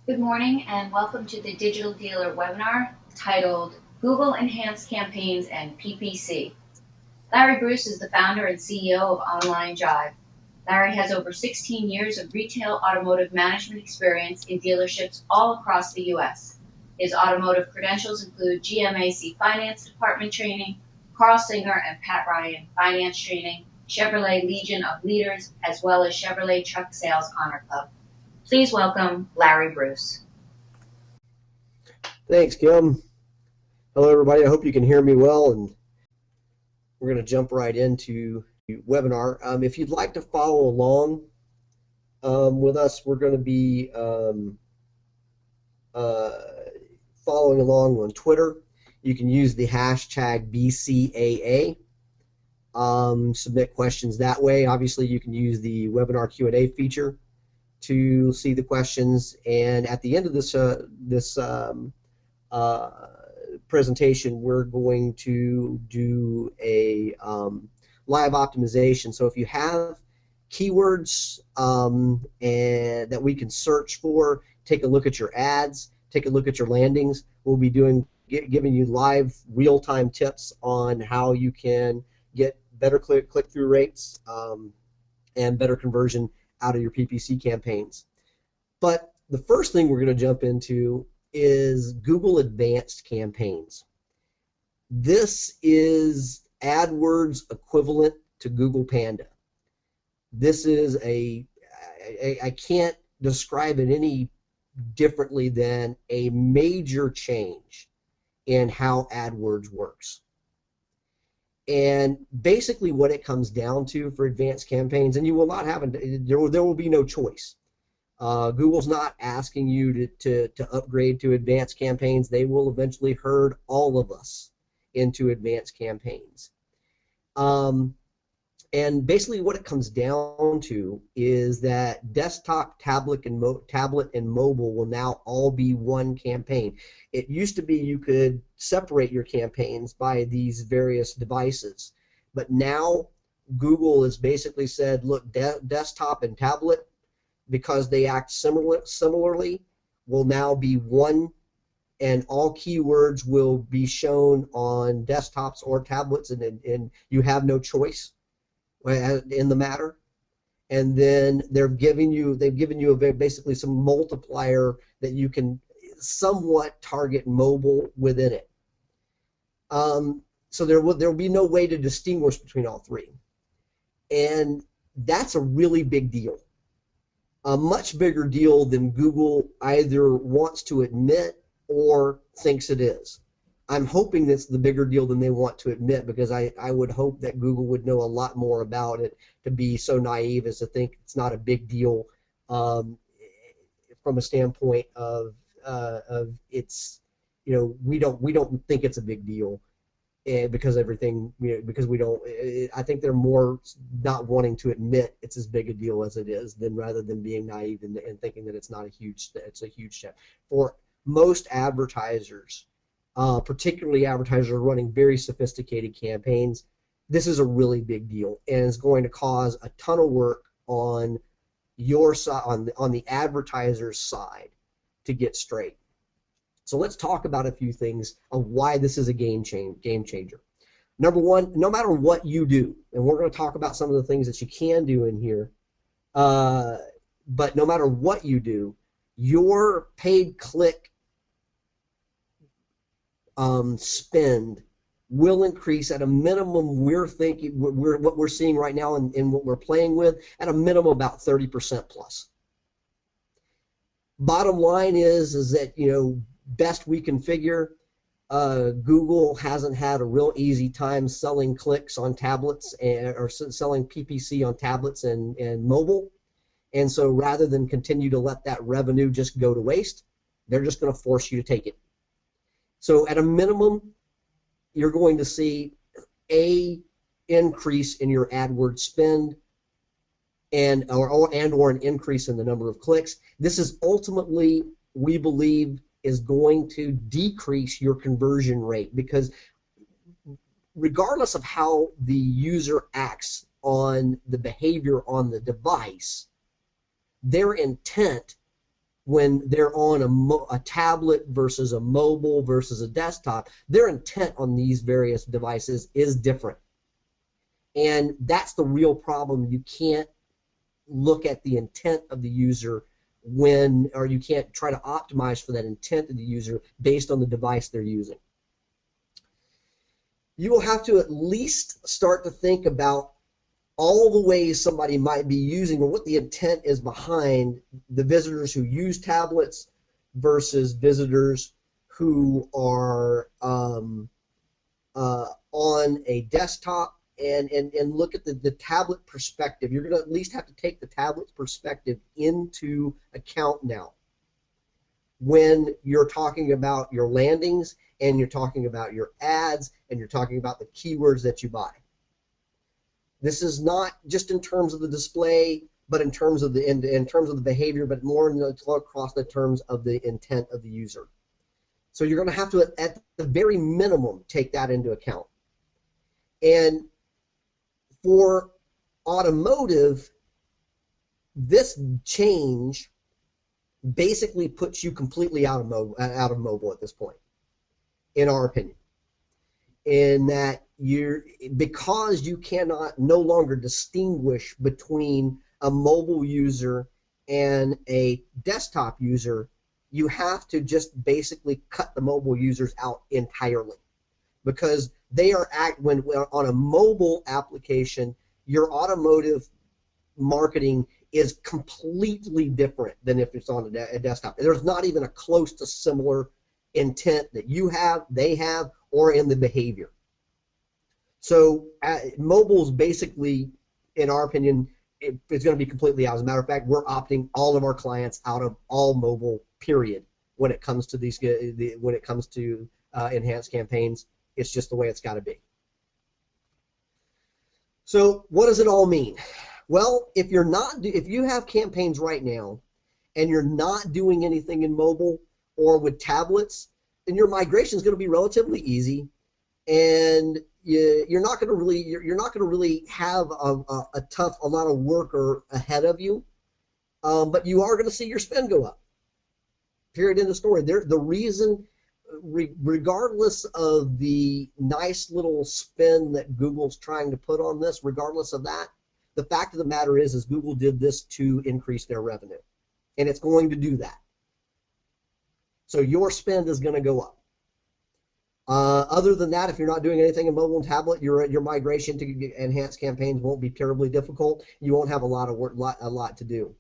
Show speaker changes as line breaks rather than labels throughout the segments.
Good morning and welcome to the Digital Dealer webinar titled Google Enhanced Campaigns and PPC. Larry Bruce is the founder and CEO of Online Jive. Larry has over 16 years of retail automotive management experience in dealerships all across the U.S. His automotive credentials include GMAC Finance Department training, Carl Singer and Pat Ryan Finance training, Chevrolet Legion of Leaders, as well as Chevrolet Truck Sales Honor Club. Please welcome Larry Bruce.
Thanks, Kim. Hello, everybody. I hope you can hear me well, and we're going to jump right into the webinar. If you'd like to follow along with us, we're going to be following along on Twitter. You can use the hashtag BCAA. Submit questions that way. Obviously, you can use the webinar Q&A feature to see the questions, and at the end of this presentation, we're going to do a live optimization. So if you have keywords and that we can search for, take a look at your ads, take a look at your landings. We'll be giving you live real-time tips on how you can get better click-through rates and better conversion out of your PPC campaigns. But the first thing we're going to jump into is Google Advanced Campaigns. This is AdWords equivalent to Google Panda. This is I can't describe it any differently than a major change in how AdWords works. And basically what it comes down to for advanced campaigns, and you will not have, there will be no choice. Google's not asking you to upgrade to advanced campaigns. They will eventually herd all of us into advanced campaigns. And basically what it comes down to is that desktop, tablet, and mobile will now all be one campaign. It used to be you could separate your campaigns by these various devices, but now Google has basically said, look, desktop and tablet, because they act similarly, will now be one, and all keywords will be shown on desktops or tablets, and you have no choice in the matter. And then they've given you basically some multiplier that you can somewhat target mobile within it. So there will be no way to distinguish between all three, and that's a really big deal. A much bigger deal than Google either wants to admit or thinks it is. I'm hoping that's the bigger deal than they want to admit, because I would hope that Google would know a lot more about it to be so naive as to think it's not a big deal from a standpoint of it's, we don't think it's a big deal. Because everything, because we don't, I think they're more not wanting to admit it's as big a deal as it is, rather than being naive and thinking that it's a huge step. For most advertisers, particularly advertisers running very sophisticated campaigns, this is a really big deal, and it's going to cause a ton of work on your side, on the advertiser's side, to get straight. So let's talk about a few things of why this is a game changer. Number one, no matter what you do, and we're going to talk about some of the things that you can do in here, but no matter what you do, your paid click spend will increase at a minimum. What we're seeing right now and what we're playing with, at a minimum about 30% plus. Bottom line is that, best we can figure, Google hasn't had a real easy time selling clicks on tablets or selling PPC on tablets and mobile. And so rather than continue to let that revenue just go to waste, they're just going to force you to take it. So at a minimum, you're going to see a increase in your AdWords spend and or an increase in the number of clicks. This is ultimately, we believe, is going to decrease your conversion rate, because regardless of how the user acts on the behavior on the device, their intent when they're on a tablet versus a mobile versus a desktop, their intent on these various devices is different. And that's the real problem. You can't look at the intent of the user or you can't try to optimize for that intent of the user based on the device they're using. You will have to at least start to think about all the ways somebody might be using, or what the intent is behind the visitors who use tablets versus visitors who are on a desktop, and look at the tablet perspective. You're going to at least have to take the tablet perspective into account now when you're talking about your landings, and you're talking about your ads, and you're talking about the keywords that you buy. This is not just in terms of the display, but in terms of the behavior, but more across the terms of the intent of the user. So you're going to have to, at the very minimum, take that into account. And for automotive, this change basically puts you completely out of mobile at this point, in our opinion. In that because you cannot no longer distinguish between a mobile user and a desktop user, you have to just basically cut the mobile users out entirely, because they are when on a mobile application, your automotive marketing is completely different than if it's on a desktop. There's not even a close to similar intent that you have, they have, or in the behavior. So mobile is basically, in our opinion, it's going to be completely out. As a matter of fact, we're opting all of our clients out of all mobile, period, when it comes to enhanced campaigns. It's just the way it's got to be. So what does it all mean? Well, if you have campaigns right now and you're not doing anything in mobile or with tablets, then your migration is going to be relatively easy, and you're not going to really have a lot of work ahead of you, but you are going to see your spend go up. Period. End of story. The reason, regardless of the nice little spin that Google's trying to put on this, regardless of that, the fact of the matter is Google did this to increase their revenue, and it's going to do that. So your spend is going to go up. Other than that, if you're not doing anything in mobile and tablet, your migration to enhanced campaigns won't be terribly difficult. You won't have a lot of work, a lot to do.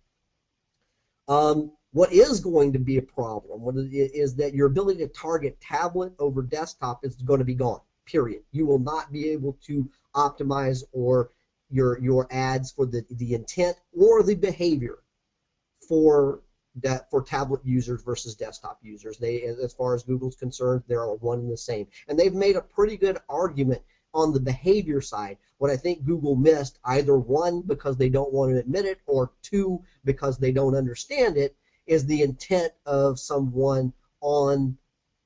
What is going to be a problem is that your ability to target tablet over desktop is going to be gone. Period. You will not be able to optimize or your ads for the intent or the behavior for tablet users versus desktop users. As far as Google's concerned, they're all one and the same. And they've made a pretty good argument on the behavior side. What I think Google missed, either one, because they don't want to admit it, or two, because they don't understand it, is the intent of someone on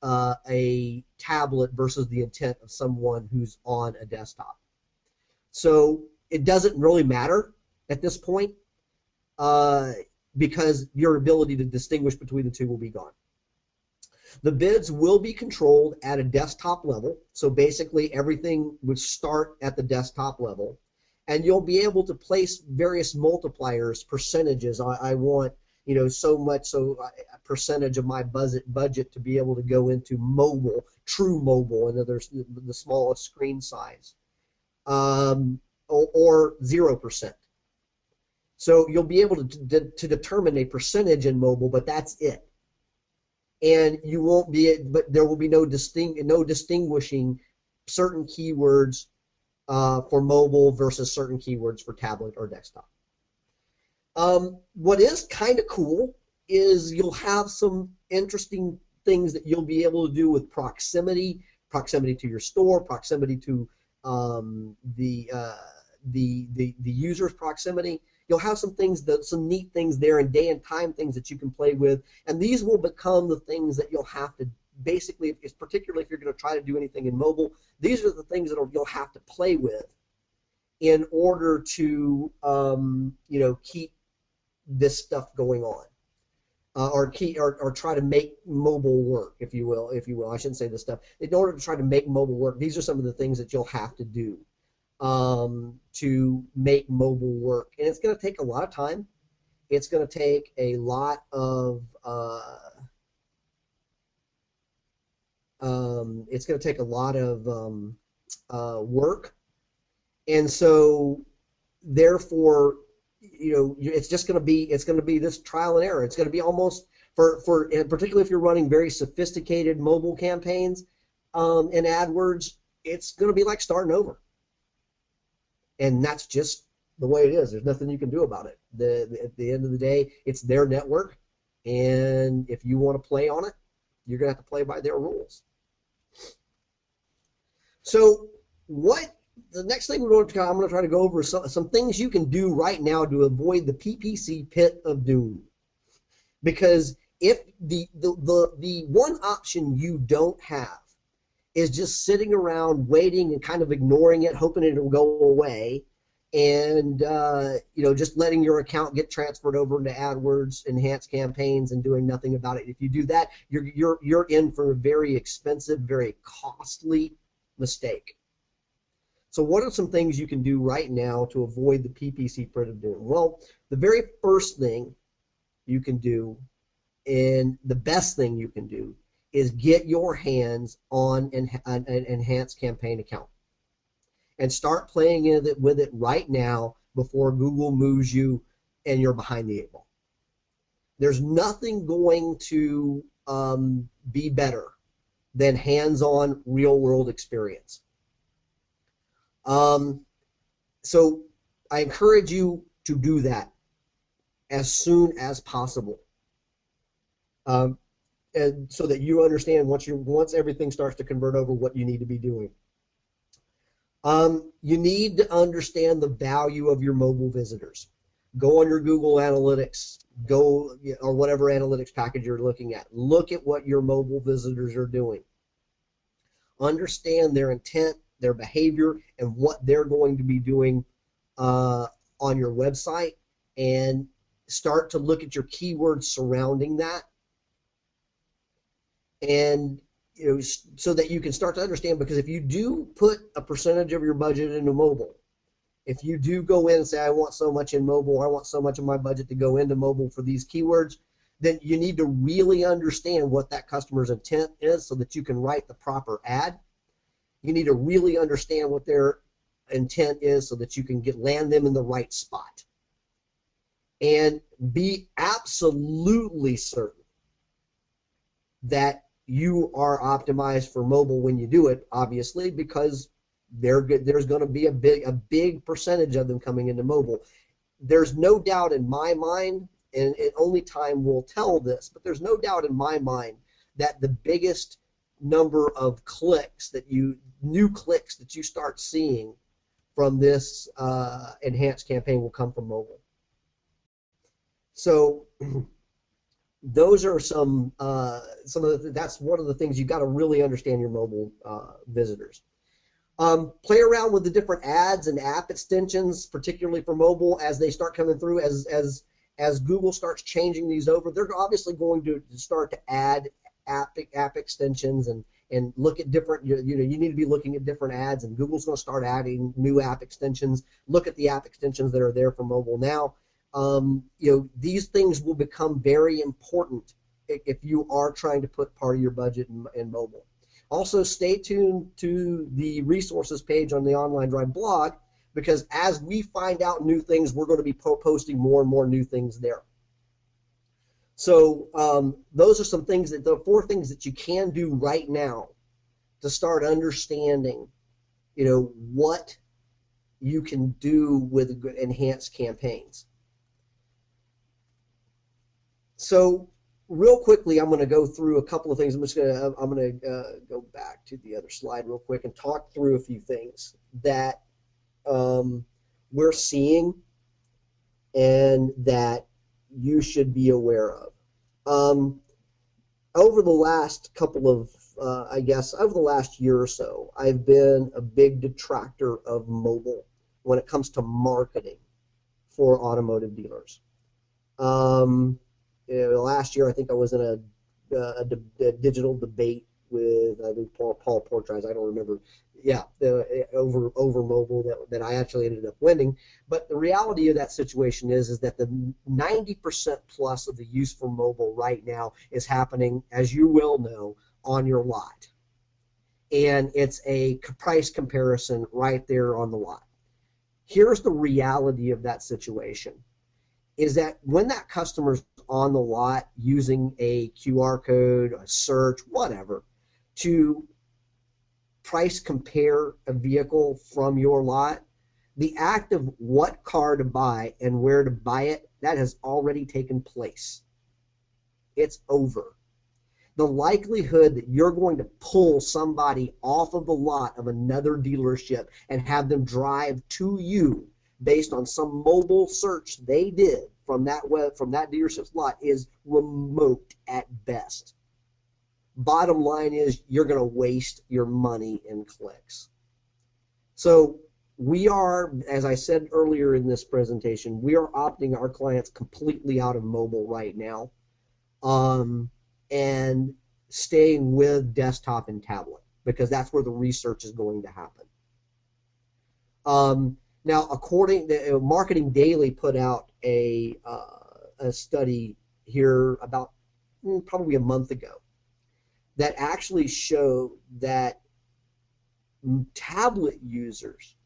a tablet versus the intent of someone who's on a desktop. So it doesn't really matter at this point, because your ability to distinguish between the two will be gone. The bids will be controlled at a desktop level, so basically everything would start at the desktop level, and you'll be able to place various multipliers, percentages. I want so much, so a percentage of my budget to be able to go into mobile, true mobile, and there's the smallest screen size, or 0%. So you'll be able to determine a percentage in mobile, but that's it. And you won't be, but there will be no distinguishing certain keywords for mobile versus certain keywords for tablet or desktop. What is kind of cool is you'll have some interesting things that you'll be able to do with proximity to your store, proximity to the user's proximity. You'll have some neat things there, and day and time things that you can play with, and these will become the things that you'll have to basically, particularly if you're going to try to do anything in mobile, these are the things that you'll have to play with in order to keep this stuff going on. or try to make mobile work, if you will. I shouldn't say this stuff. In order to try to make mobile work, these are some of the things that you'll have to do to make mobile work, and it's going to take a lot of time. It's going to take a lot of work, and so therefore, it's just going to be this trial and error. It's going to be almost and particularly if you're running very sophisticated mobile campaigns in AdWords, it's going to be like starting over, and that's just the way it is. There's nothing you can do about it. At the end of the day, it's their network, and if you want to play on it, you're going to have to play by their rules. So the next thing I'm going to try to go over is some things you can do right now to avoid the PPC Pit of Doom. Because if the one option you don't have is just sitting around waiting and kind of ignoring it, hoping it'll go away, and just letting your account get transferred over to AdWords enhanced campaigns and doing nothing about it. If you do that, you're in for a very expensive, very costly mistake. So what are some things you can do right now to avoid the PPC Pit of Doom? Well, the very first thing you can do, and the best thing you can do, is get your hands on an enhanced campaign account and start playing with it right now before Google moves you and you're behind the eight ball. There's nothing going to be better than hands-on real-world experience. So I encourage you to do that as soon as possible, and so that you understand once everything starts to convert over what you need to be doing. You need to understand the value of your mobile visitors. Go on your Google Analytics, or whatever analytics package you're looking at. Look at what your mobile visitors are doing. Understand their intent, their behavior, and what they're going to be doing on your website, and start to look at your keywords surrounding that, and so that you can start to understand. Because if you do put a percentage of your budget into mobile, if you do go in and say, I want so much in mobile, I want so much of my budget to go into mobile for these keywords, then you need to really understand what that customer's intent is so that you can write the proper ad. You need to really understand what their intent is so that you can land them in the right spot. And be absolutely certain that you are optimized for mobile when you do it, obviously, because there's going to be a big percentage of them coming into mobile. There's no doubt in my mind, and only time will tell this, but there's no doubt in my mind that the biggest number of new clicks that you start seeing from this enhanced campaign will come from mobile. So those are that's one of the things you got to really understand your mobile visitors. Play around with the different ads and app extensions, particularly for mobile, as they start coming through. As Google starts changing these over, they're obviously going to start to add app extensions and look at different. You need to be looking at different ads, and Google's going to start adding new app extensions. Look at the app extensions that are there for mobile now. These things will become very important if you are trying to put part of your budget in mobile. Also, stay tuned to the resources page on the Online Drive blog, because as we find out new things, we're going to be posting more and more new things there. So those are the 4 things that you can do right now to start understanding, what you can do with enhanced campaigns. So real quickly, I'm going to go through a couple of things. I'm going to go back to the other slide real quick and talk through a few things that we're seeing and that you should be aware of. Over the last couple of, over the last year or so, I've been a big detractor of mobile when it comes to marketing for automotive dealers. last year I think I was in a digital debate with I think Paul Portrais, I don't remember. Yeah, over mobile that I actually ended up winning. But the reality of that situation is that the 90% plus of the use for mobile right now is happening, as you will know, on your lot. And it's a price comparison right there on the lot. Here's the reality of that situation, is that when that customer's on the lot using a QR code, a search, whatever, to price compare a vehicle from your lot, the act of what car to buy and where to buy it, that has already taken place. It's over. The likelihood that you're going to pull somebody off of the lot of another dealership and have them drive to you based on some mobile search they did from that dealership's lot is remote at best. Bottom line is you're going to waste your money in clicks. So we are, as I said earlier in this presentation, we are opting our clients completely out of mobile right now, and staying with desktop and tablet because that's where the research is going to happen. Now, according to Marketing Daily put out a study here about probably a month ago that actually showed that tablet users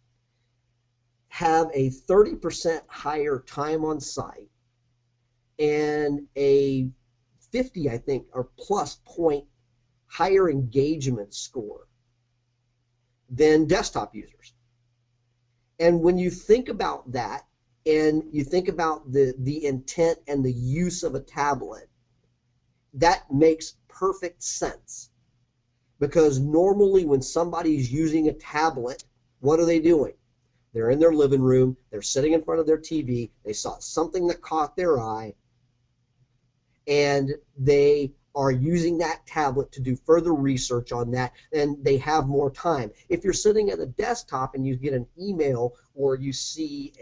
have a 30% higher time on site and a 50, I think, or plus point higher engagement score than desktop users. And when you think about that and you think about the intent and the use of a tablet, that makes perfect sense. Because normally when somebody's using a tablet, what are they doing? They're in their living room, they're sitting in front of their TV, they saw something that caught their eye, and they are using that tablet to do further research on that, and they have more time. If you're sitting at a desktop and you get an email or you see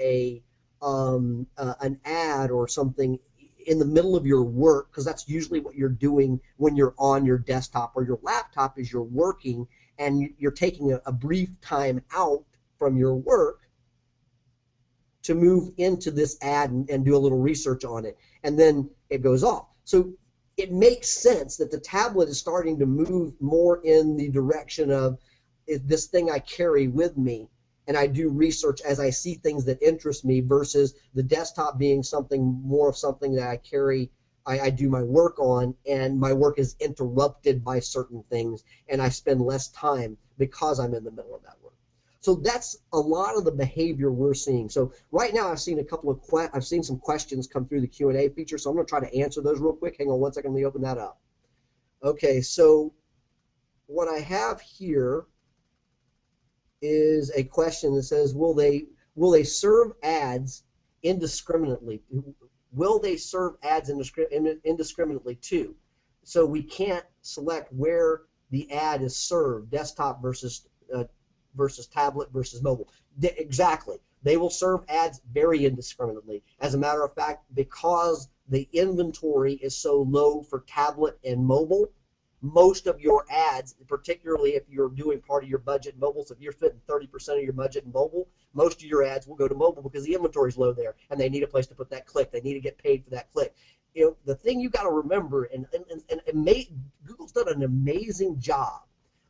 an ad or something in the middle of your work, because that's usually what you're doing when you're on your desktop or your laptop is you're working and you're taking a brief time out from your work to move into this ad and do a little research on it, and then it goes off. So it makes sense that the tablet is starting to move more in the direction of this thing I carry with me, and I do research as I see things that interest me, versus the desktop being more of something that I carry, I do my work on, and my work is interrupted by certain things, and I spend less time because I'm in the middle of that work. So that's a lot of the behavior we're seeing. So right now I've seen some questions come through the Q&A feature, so I'm going to try to answer those real quick. Hang on one second, let me open that up. Okay, so what I have here is a question that says, will they serve ads indiscriminately? Will they serve ads indiscriminately too? So we can't select where the ad is served, desktop versus tablet versus mobile. Exactly. They will serve ads very indiscriminately. As a matter of fact, because the inventory is so low for tablet and mobile, most of your ads, particularly if you're doing part of your budget in mobile, so if you're spending 30% of your budget in mobile, most of your ads will go to mobile because the inventory is low there and they need a place to put that click. They need to get paid for that click. The thing you got to remember, and Google's done an amazing job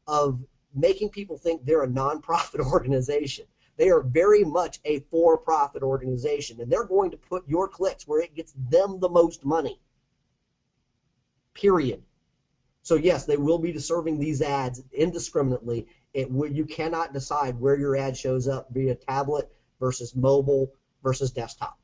of making people think they're a nonprofit organization. They are very much a for-profit organization, and they're going to put your clicks where it gets them the most money, period. So yes, they will be serving these ads indiscriminately. You cannot decide where your ad shows up via tablet versus mobile versus desktop.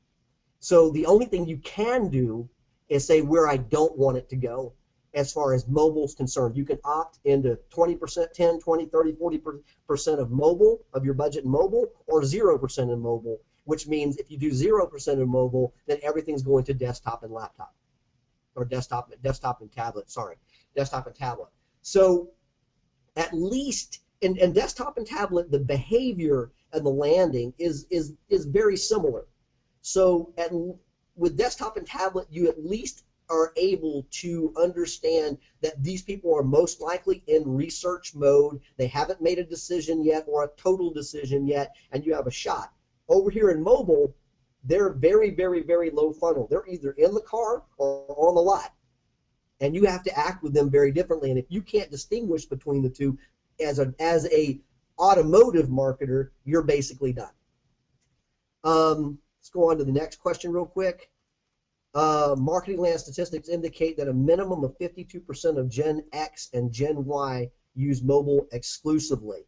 So the only thing you can do is say where I don't want it to go. As far as mobile is concerned, you can opt into 20%, 10, 20, 30, 40% of mobile, of your budget in mobile, or 0% in mobile, which means if you do 0% in mobile, then everything's going to desktop and laptop, or desktop and tablet, desktop and tablet. So at least in desktop and tablet, the behavior and the landing is very similar. So with desktop and tablet, you at least are able to understand that these people are most likely in research mode, they haven't made a decision yet or a total decision yet, and you have a shot. Over here in mobile, they're very, very, very low funnel. They're either in the car or on the lot. And you have to act with them very differently. And if you can't distinguish between the two as a automotive marketer, you're basically done. Let's go on to the next question real quick. Marketing land statistics indicate that a minimum of 52% of Gen X and Gen Y use mobile exclusively.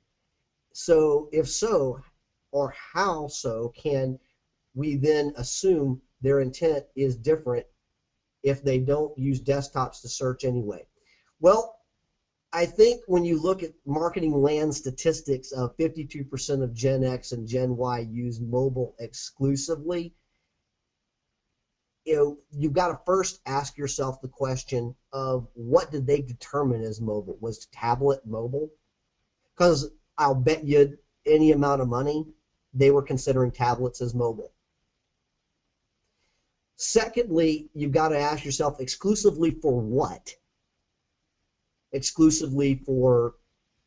So if so, or how so, can we then assume their intent is different if they don't use desktops to search anyway? Well, I think when you look at marketing land statistics of 52% of Gen X and Gen Y use mobile exclusively, you've got to first ask yourself the question of what did they determine as mobile? Was tablet mobile? Because I'll bet you any amount of money they were considering tablets as mobile. Secondly, you've got to ask yourself exclusively for what? Exclusively for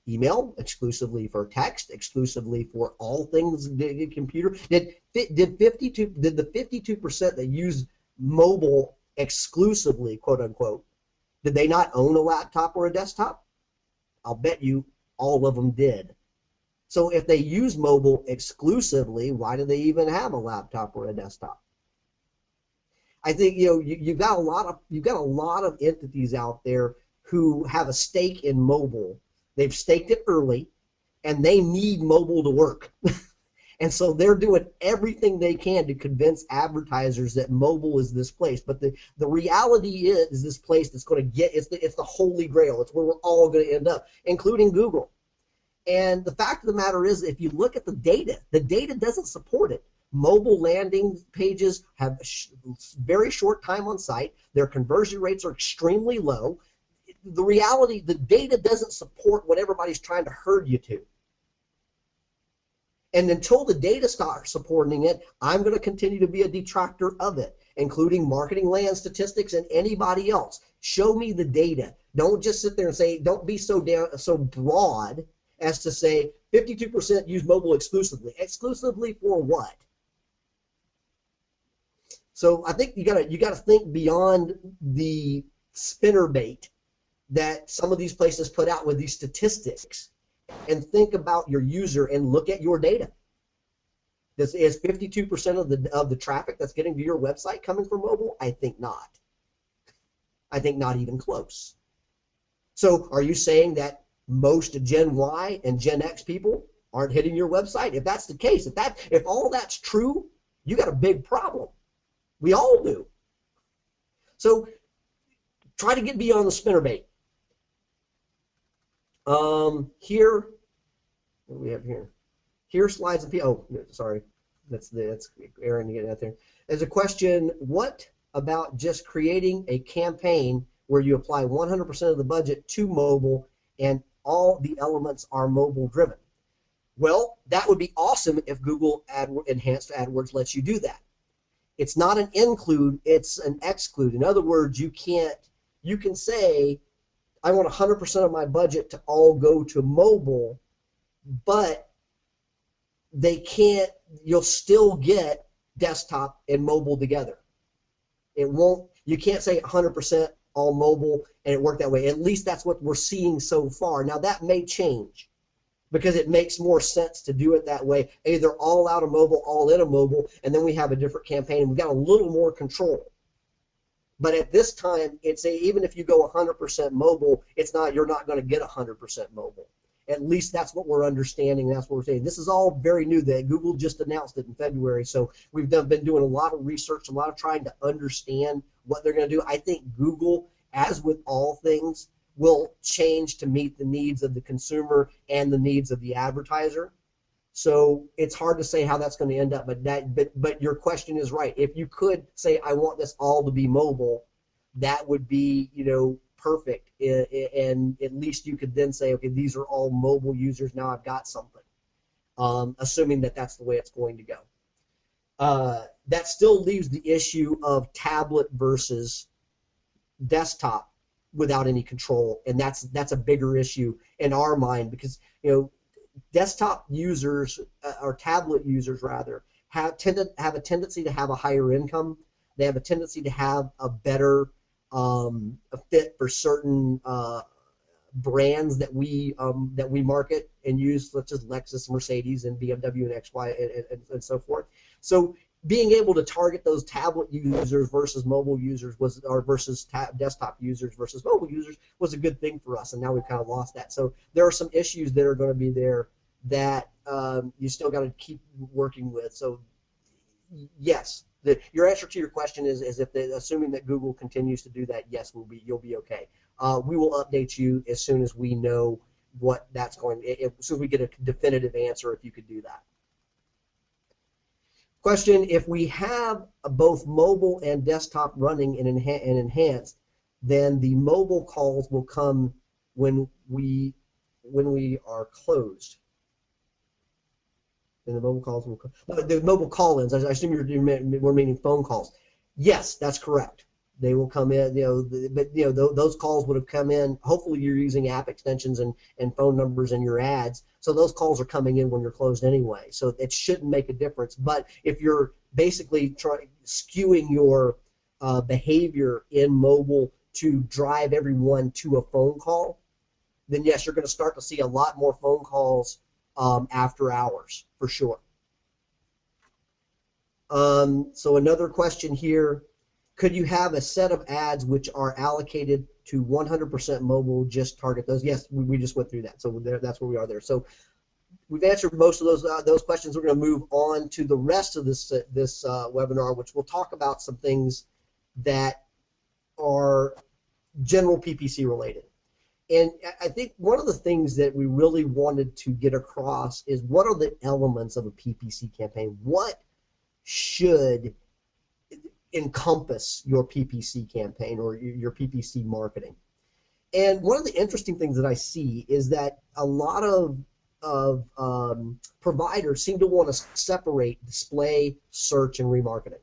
email, exclusively for text, exclusively for all things computer. Did the 52% that use mobile exclusively, quote unquote, did they not own a laptop or a desktop? I'll bet you all of them did. So if they use mobile exclusively, why do they even have a laptop or a desktop? I think you've got a lot of entities out there who have a stake in mobile. They've staked it early, and they need mobile to work. And so they're doing everything they can to convince advertisers that mobile is this place. But the reality is this place that's going to get, it's the holy grail. It's where we're all going to end up, including Google. And the fact of the matter is, if you look at the data doesn't support it. Mobile landing pages have very short time on site. Their conversion rates are extremely low. The reality, the data doesn't support what everybody's trying to herd you to. And until the data starts supporting it, I'm going to continue to be a detractor of it, including marketing land statistics and anybody else. Show me the data. Don't just sit there and say, don't be so broad as to say 52% use mobile exclusively. Exclusively for what? So I think you gotta think beyond the spinnerbait that some of these places put out with these statistics, and think about your user and look at your data. Is 52% of the traffic that's getting to your website coming from mobile? I think not. I think not even close. So are you saying that most Gen Y and Gen X people aren't hitting your website? If that's the case, if all that's true, you got a big problem. We all do. So try to get beyond the spinnerbait. Here, what do we have here? Here slides and sorry, that's Aaron getting out there. There's a question: what about just creating a campaign where you apply 100% of the budget to mobile and all the elements are mobile driven? Well, that would be awesome if Google Enhanced AdWords lets you do that. It's not an include, it's an exclude. In other words, you can say, I want 100% of my budget to all go to mobile, but you'll still get desktop and mobile together. You can't say 100% all mobile and it worked that way. At least that's what we're seeing so far. Now that may change, because it makes more sense to do it that way, either all out of mobile, all in a mobile, and then we have a different campaign and we've got a little more control. But at this time, even if you go 100% mobile, you're not going to get 100% mobile. At least that's what we're understanding. That's what we're saying. This is all very new. That Google just announced it in February, so we've been doing a lot of research, a lot of trying to understand what they're going to do. I think Google, as with all things, will change to meet the needs of the consumer and the needs of the advertiser. So it's hard to say how that's going to end up, but your question is right. If you could say, I want this all to be mobile, that would be, perfect. And at least you could then say, okay, these are all mobile users. Now I've got something, assuming that that's the way it's going to go. That still leaves the issue of tablet versus desktop without any control, and that's a bigger issue in our mind, because desktop users or tablet users rather have a tendency to have a higher income. They have a tendency to have a better a fit for certain brands that we market and use, such as Lexus, Mercedes, and BMW, and XY, and so forth. So being able to target those tablet users versus mobile users versus desktop users versus mobile users was a good thing for us, and now we've kind of lost that. So there are some issues that are going to be there that you still got to keep working with. So yes, your answer to your question is if assuming that Google continues to do that, yes, you'll be okay. We will update you as soon as we know what that's going. As soon as we get a definitive answer, if you could do that. Question: if we have both mobile and desktop running and enhanced, then the mobile calls will come when we are closed. And the mobile calls will come. The mobile call-ins. I assume we're meaning phone calls. Yes, that's correct. They will come in. But those calls would have come in. Hopefully, you're using app extensions and phone numbers in your ads, so those calls are coming in when you're closed anyway. So it shouldn't make a difference. But if you're basically skewing your behavior in mobile to drive everyone to a phone call, then yes, you're going to start to see a lot more phone calls after hours, for sure. So another question here: could you have a set of ads which are allocated to 100% mobile, just target those? Yes, we just went through that, so that's where we are there. So we've answered most of those questions. We're going to move on to the rest of this webinar, which we'll talk about some things that are general PPC related. And I think one of the things that we really wanted to get across is what are the elements of a PPC campaign? What should encompass your PPC campaign or your PPC marketing? And one of the interesting things that I see is that a lot of providers seem to want to separate display, search, and remarketing.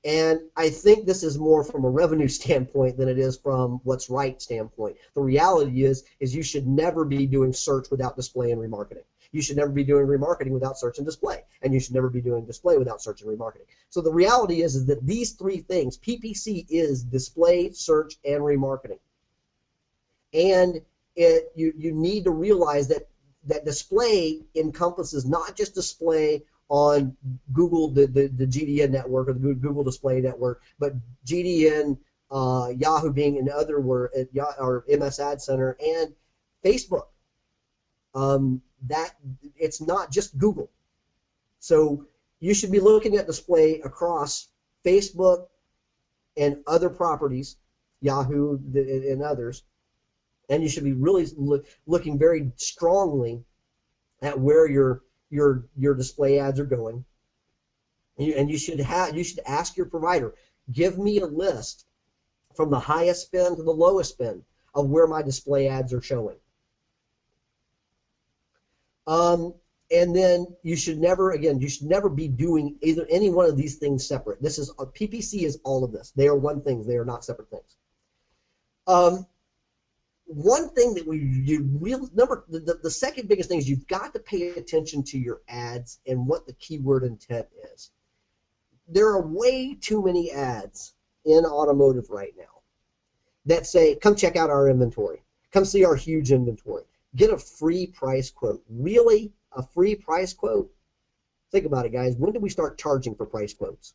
And I think this is more from a revenue standpoint than it is from what's right standpoint. The reality is you should never be doing search without display and remarketing. You should never be doing remarketing without search and display. And you should never be doing display without search and remarketing. So the reality is that these three things, PPC is display, search, and remarketing. And you need to realize that display encompasses not just display on Google, the GDN network or the Google Display Network, but GDN, Yahoo being another word, or MS Ad Center, and Facebook. That it's not just Google. So you should be looking at display across Facebook and other properties, Yahoo and others, and you should be really looking very strongly at where your display ads are going, and you should ask your provider, give me a list from the highest spend to the lowest spend of where my display ads are showing. And then you should never be doing either any one of these things separate. This is PPC is all of this. They are one thing. They are not separate things. One thing that the second biggest thing is you've got to pay attention to your ads and what the keyword intent is. There are way too many ads in automotive right now that say, come check out our inventory. Come see our huge inventory. Get a free price quote. Really? A free price quote? Think about it, guys. When did we start charging for price quotes?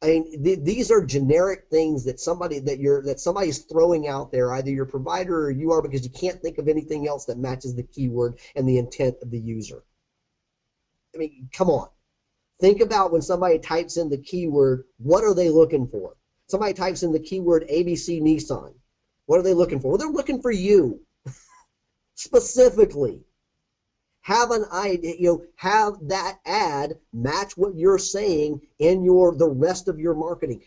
I mean, these are generic things that somebody's throwing out there, either your provider or you are, because you can't think of anything else that matches the keyword and the intent of the user. I mean, come on. Think about when somebody types in the keyword, what are they looking for? Somebody types in the keyword ABC Nissan. What are they looking for? Well, they're looking for you. Specifically. Have an idea, have that ad match what you're saying in the rest of your marketing.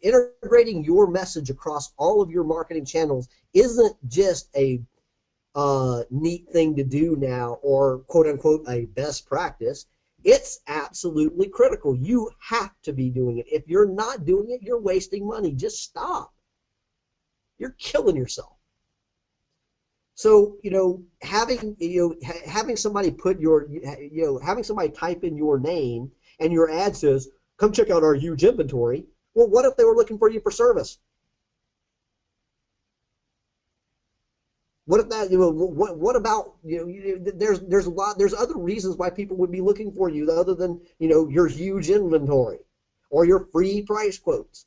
Integrating your message across all of your marketing channels isn't just a neat thing to do now, or quote unquote a best practice. It's absolutely critical. You have to be doing it. If you're not doing it, you're wasting money. Just stop. You're killing yourself. So, having somebody having somebody type in your name and your ad says, come check out our huge inventory. Well, what if they were looking for you for service? What if that, what about, there's other reasons why people would be looking for you other than, your huge inventory or your free price quotes.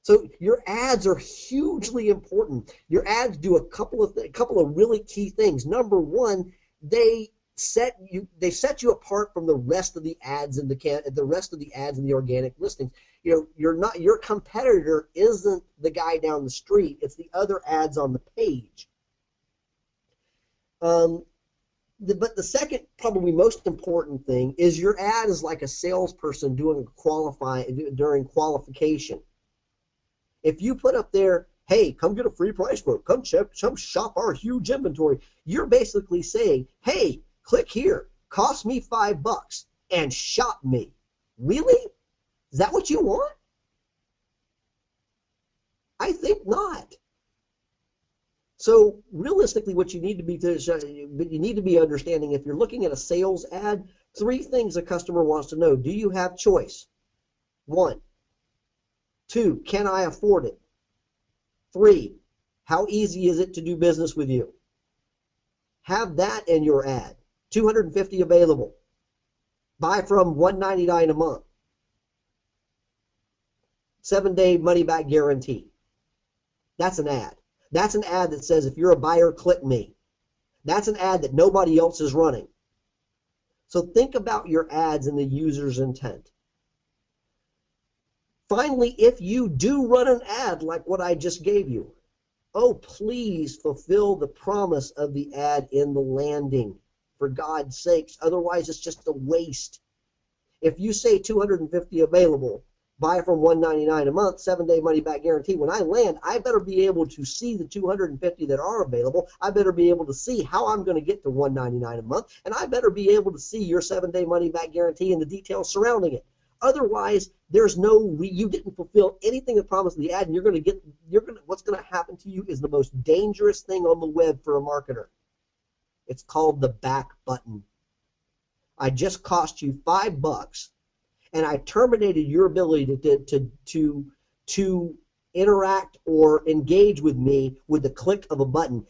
So your ads are hugely important. Your ads do a couple of really key things. Number one, they set you apart from the rest of the ads in the organic listings. Your competitor isn't the guy down the street. It's the other ads on the page. But the second, probably most important thing is your ad is like a salesperson during qualification. If you put up there, hey, come get a free price quote, come shop our huge inventory, you're basically saying, hey, click here, cost me $5 and shop me. Really? Is that what you want? I think not. So realistically, what you need to be understanding, if you're looking at a sales ad, 3 things a customer wants to know. Do you have choice? 1. 2, can I afford it? 3, how easy is it to do business with you? Have that in your ad. 250 available. Buy from $199 a month. 7-day money back guarantee. That's an ad. That's an ad that says, if you're a buyer, click me. That's an ad that nobody else is running. So think about your ads and the user's intent. Finally, if you do run an ad like what I just gave you, please fulfill the promise of the ad in the landing, for God's sakes. Otherwise, it's just a waste. If you say 250 available, buy from $199 a month, 7-day money back guarantee, when I land, I better be able to see the 250 that are available. I better be able to see how I'm going to get to $199 a month, and I better be able to see your 7-day money back guarantee and the details surrounding it. Otherwise, you didn't fulfill anything that promised the ad, and what's going to happen to you is the most dangerous thing on the web for a marketer. It's called the back button. I just cost you $5, and I terminated your ability to interact or engage with me with the click of a button.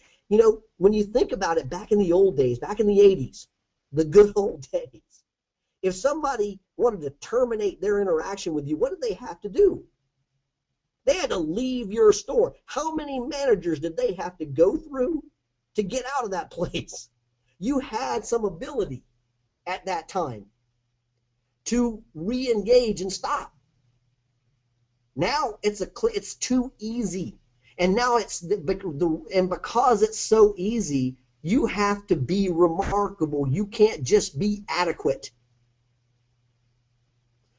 When you think about it, back in the old days, back in the 80s, the good old days, if somebody wanted to terminate their interaction with you, what did they have to do? They had to leave your store. How many managers did they have to go through to get out of that place? You had some ability at that time to re-engage and stop. Now it's too easy. And now because it's so easy, you have to be remarkable. You can't just be adequate.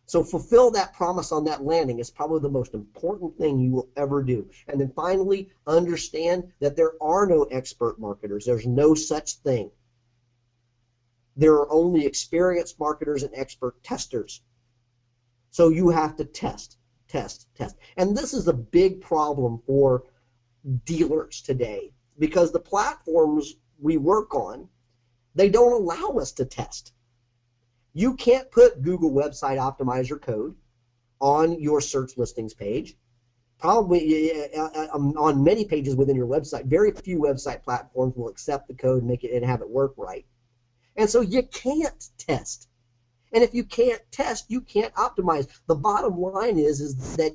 So fulfill that promise on that landing. It's probably the most important thing you will ever do. And then finally, understand that there are no expert marketers. There's no such thing. There are only experienced marketers and expert testers. So you have to test. And this is a big problem for dealers today, because the platforms we work on, they don't allow us to test. You can't put Google Website Optimizer code on your search listings page. Probably on many pages within your website. Very few website platforms will accept the code and have it work right. And so you can't test. And if you can't test, you can't optimize. The bottom line is that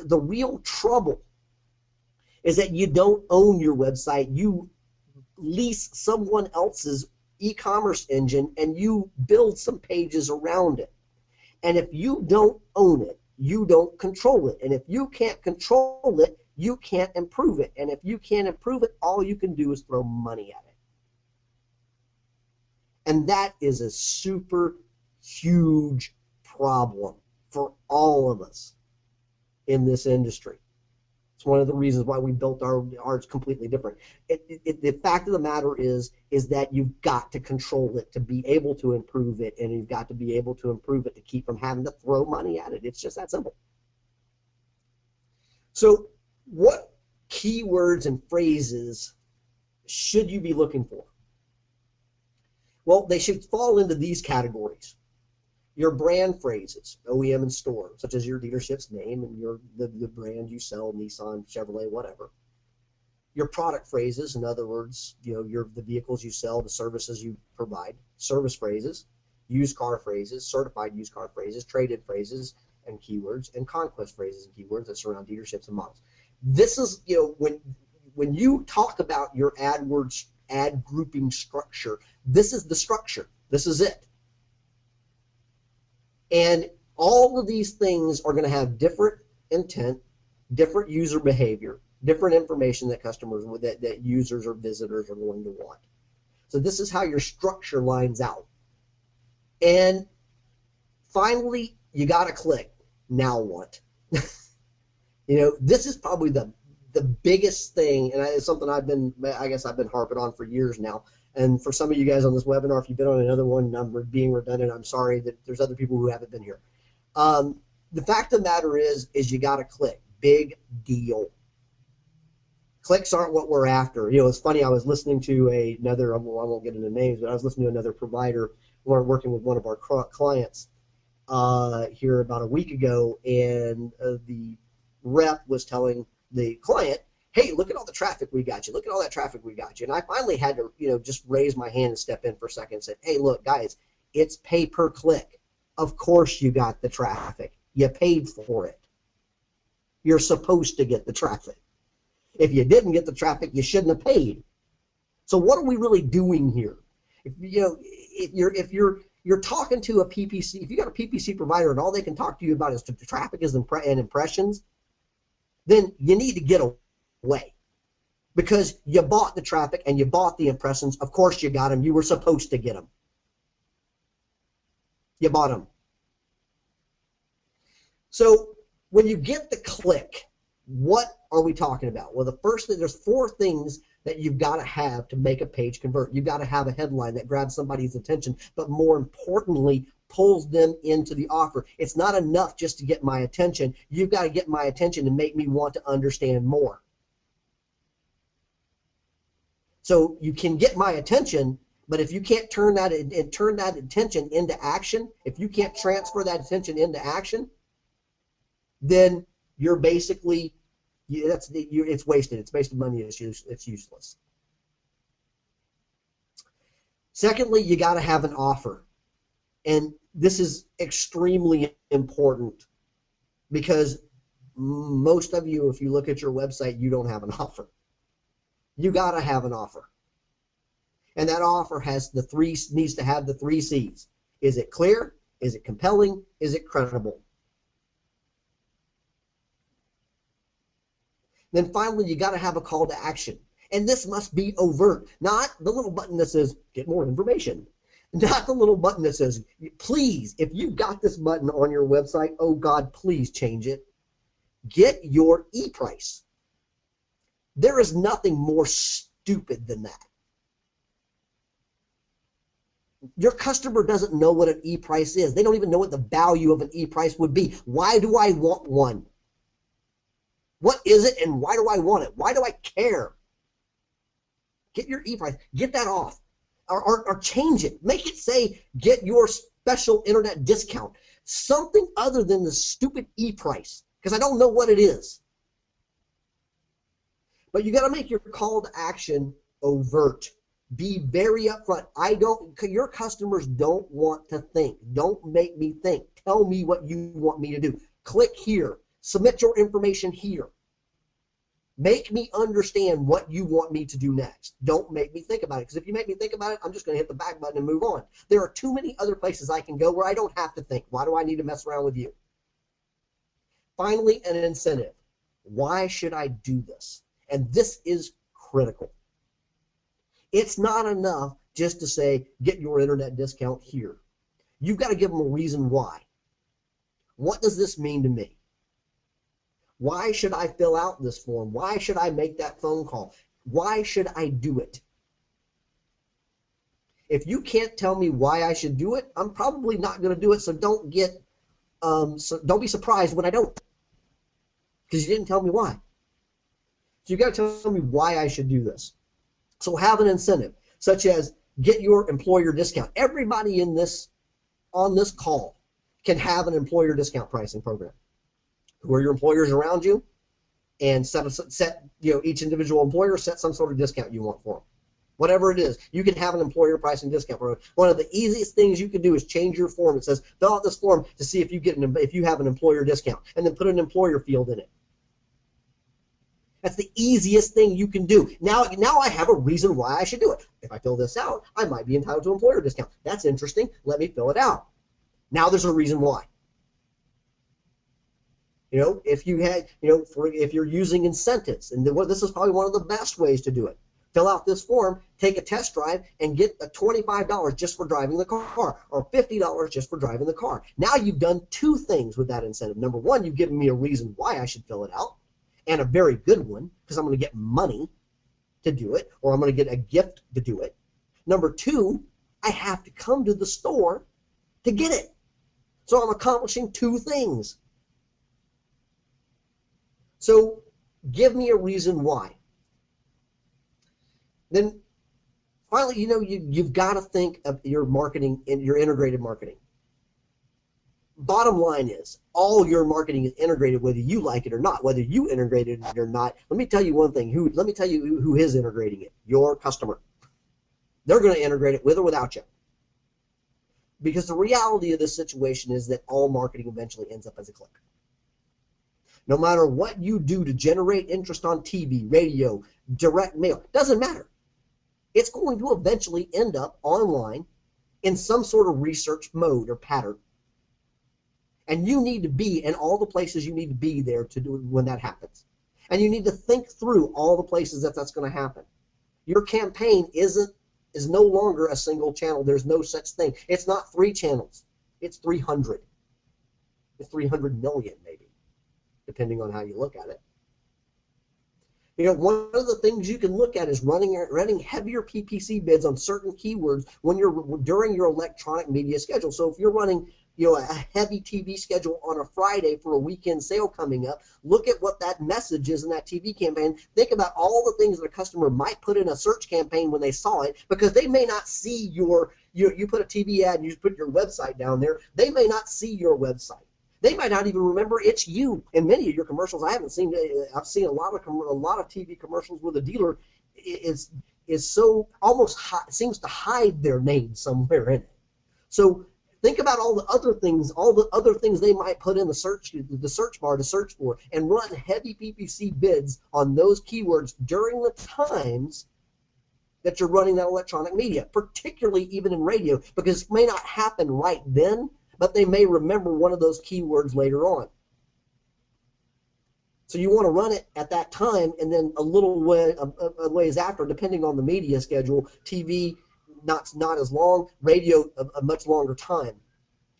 the real trouble is that you don't own your website. You lease someone else's e-commerce engine and you build some pages around it. And if you don't own it, you don't control it. And if you can't control it, you can't improve it. And if you can't improve it, all you can do is throw money at it. And that is a super huge problem for all of us in this industry. It's one of the reasons why we built ours completely different. The fact of the matter is that you've got to control it to be able to improve it, and you've got to be able to improve it to keep from having to throw money at it. It's just that simple. So what keywords and phrases should you be looking for? Well, they should fall into these categories. Your brand phrases, OEM and store, such as your dealership's name and the brand you sell, Nissan, Chevrolet, whatever. Your product phrases, in other words, the vehicles you sell, the services you provide, service phrases, used car phrases, certified used car phrases, traded phrases and keywords, and conquest phrases and keywords that surround dealerships and models. This is, when you talk about your AdWords ad grouping structure, this is the structure. This is it. And all of these things are going to have different intent, different user behavior, different information that customers, that users or visitors are going to want. So this is how your structure lines out. And finally, you got to click. Now what? This is probably the biggest thing, and it's something I've been harping on for years now. And for some of you guys on this webinar, if you've been on another one, I'm being redundant. I'm sorry that there's other people who haven't been here. The fact of the matter is you got to click. Big deal. Clicks aren't what we're after. It's funny. I was listening to another. I won't get into names, but I was listening to another provider. We're working with one of our clients here about a week ago, and the rep was telling the client, hey, look at all the traffic we got you. Look at all that traffic we got you. And I finally had to, just raise my hand and step in for a second and said, hey, look, guys, it's pay per click. Of course you got the traffic. You paid for it. You're supposed to get the traffic. If you didn't get the traffic, you shouldn't have paid. So what are we really doing here? If you're talking to a PPC, if you got a PPC provider and all they can talk to you about is traffic and impressions, then you need to get away, because you bought the traffic and you bought the impressions. Of course you got them. You were supposed to get them. You bought them. So when you get the click, what are we talking about? Well, the first thing, there's 4 things that you've got to have to make a page convert. You've got to have a headline that grabs somebody's attention, but more importantly, pulls them into the offer. It's not enough just to get my attention. You've got to get my attention and make me want to understand more. So you can get my attention, but if you can't turn that attention into action, if you can't transfer that attention into action, then you're basically, it's wasted. It's wasted money. It's useless. Secondly, you got to have an offer. And this is extremely important, because most of you, if you look at your website, you don't have an offer. You got to have an offer. And that offer needs to have the 3 C's. Is it clear? Is it compelling? Is it credible? Then finally, you got to have a call to action. And this must be overt, not the little button that says, get more information. Not the little button that says, please, if you've got this button on your website, oh God, please change it. Get your e-price. There is nothing more stupid than that. Your customer doesn't know what an e-price is. They don't even know what the value of an e-price would be. Why do I want one? What is it and why do I want it? Why do I care? Get your e-price. Get that off. Or change it. Make it say, get your special internet discount. Something other than the stupid e-price, because I don't know what it is. But you got to make your call to action overt. Be very upfront. Your customers don't want to think. Don't make me think. Tell me what you want me to do. Click here. Submit your information here. Make me understand what you want me to do next. Don't make me think about it, because if you make me think about it, I'm just going to hit the back button and move on. There are too many other places I can go where I don't have to think. Why do I need to mess around with you? Finally, an incentive. Why should I do this? And this is critical. It's not enough just to say, get your internet discount here. You've got to give them a reason why. What does this mean to me? Why should I fill out this form? Why should I make that phone call? Why should I do it? If you can't tell me why I should do it, I'm probably not going to do it. So don't be surprised when I don't, because you didn't tell me why. So you got to tell me why I should do this. So have an incentive, such as get your employer discount. Everybody on this call can have an employer discount pricing program. Who are your employers around you? And each individual employer set some sort of discount you want for them. Whatever it is, you can have an employer pricing discount program. One of the easiest things you can do is change your form. It says fill out this form to see if you have an employer discount, and then put an employer field in it. That's the easiest thing you can do. Now I have a reason why I should do it. If I fill this out, I might be entitled to an employer discount. That's interesting. Let me fill it out. Now there's a reason why. If you're using incentives, and this is probably one of the best ways to do it. Fill out this form, take a test drive, and get a $25 just for driving the car, or $50 just for driving the car. Now you've done two things with that incentive. Number one, you've given me a reason why I should fill it out, and a very good one, because I'm going to get money to do it, or I'm going to get a gift to do it. Number two, I have to come to the store to get it. So I'm accomplishing two things. So give me a reason why. Then finally, you've got to think of your marketing and your integrated marketing. Bottom line is, all your marketing is integrated whether you like it or not, whether you integrated it or not. Let me tell you one thing. Let me tell you who is integrating it. Your customer. They're going to integrate it with or without you. Because the reality of this situation is that all marketing eventually ends up as a click. No matter what you do to generate interest on TV, radio, direct mail, doesn't matter. It's going to eventually end up online in some sort of research mode or pattern. And you need to be in all the places you need to be there to do when that happens. And you need to think through all the places that's going to happen. Your campaign is no longer a single channel. There's no such thing. It's not 3 channels. It's 300. It's 300 million maybe, depending on how you look at it. One of the things you can look at is running heavier PPC bids on certain keywords during your electronic media schedule. So if you're running a heavy TV schedule on a Friday for a weekend sale coming up, look at what that message is in that TV campaign. Think about all the things that a customer might put in a search campaign when they saw it, because they may not see you put a TV ad and you put your website down there. They may not see your website. They might not even remember it's you. In many of your commercials, I've seen a lot of TV commercials where the dealer is so almost seems to hide their name somewhere in it. So think about all the other things they might put in the search bar to search for, and run heavy PPC bids on those keywords during the times that you're running that electronic media, particularly even in radio, because it may not happen right then, but they may remember one of those keywords later on. So you want to run it at that time, and then a ways after, depending on the media schedule. TV, not as long. Radio, a much longer time.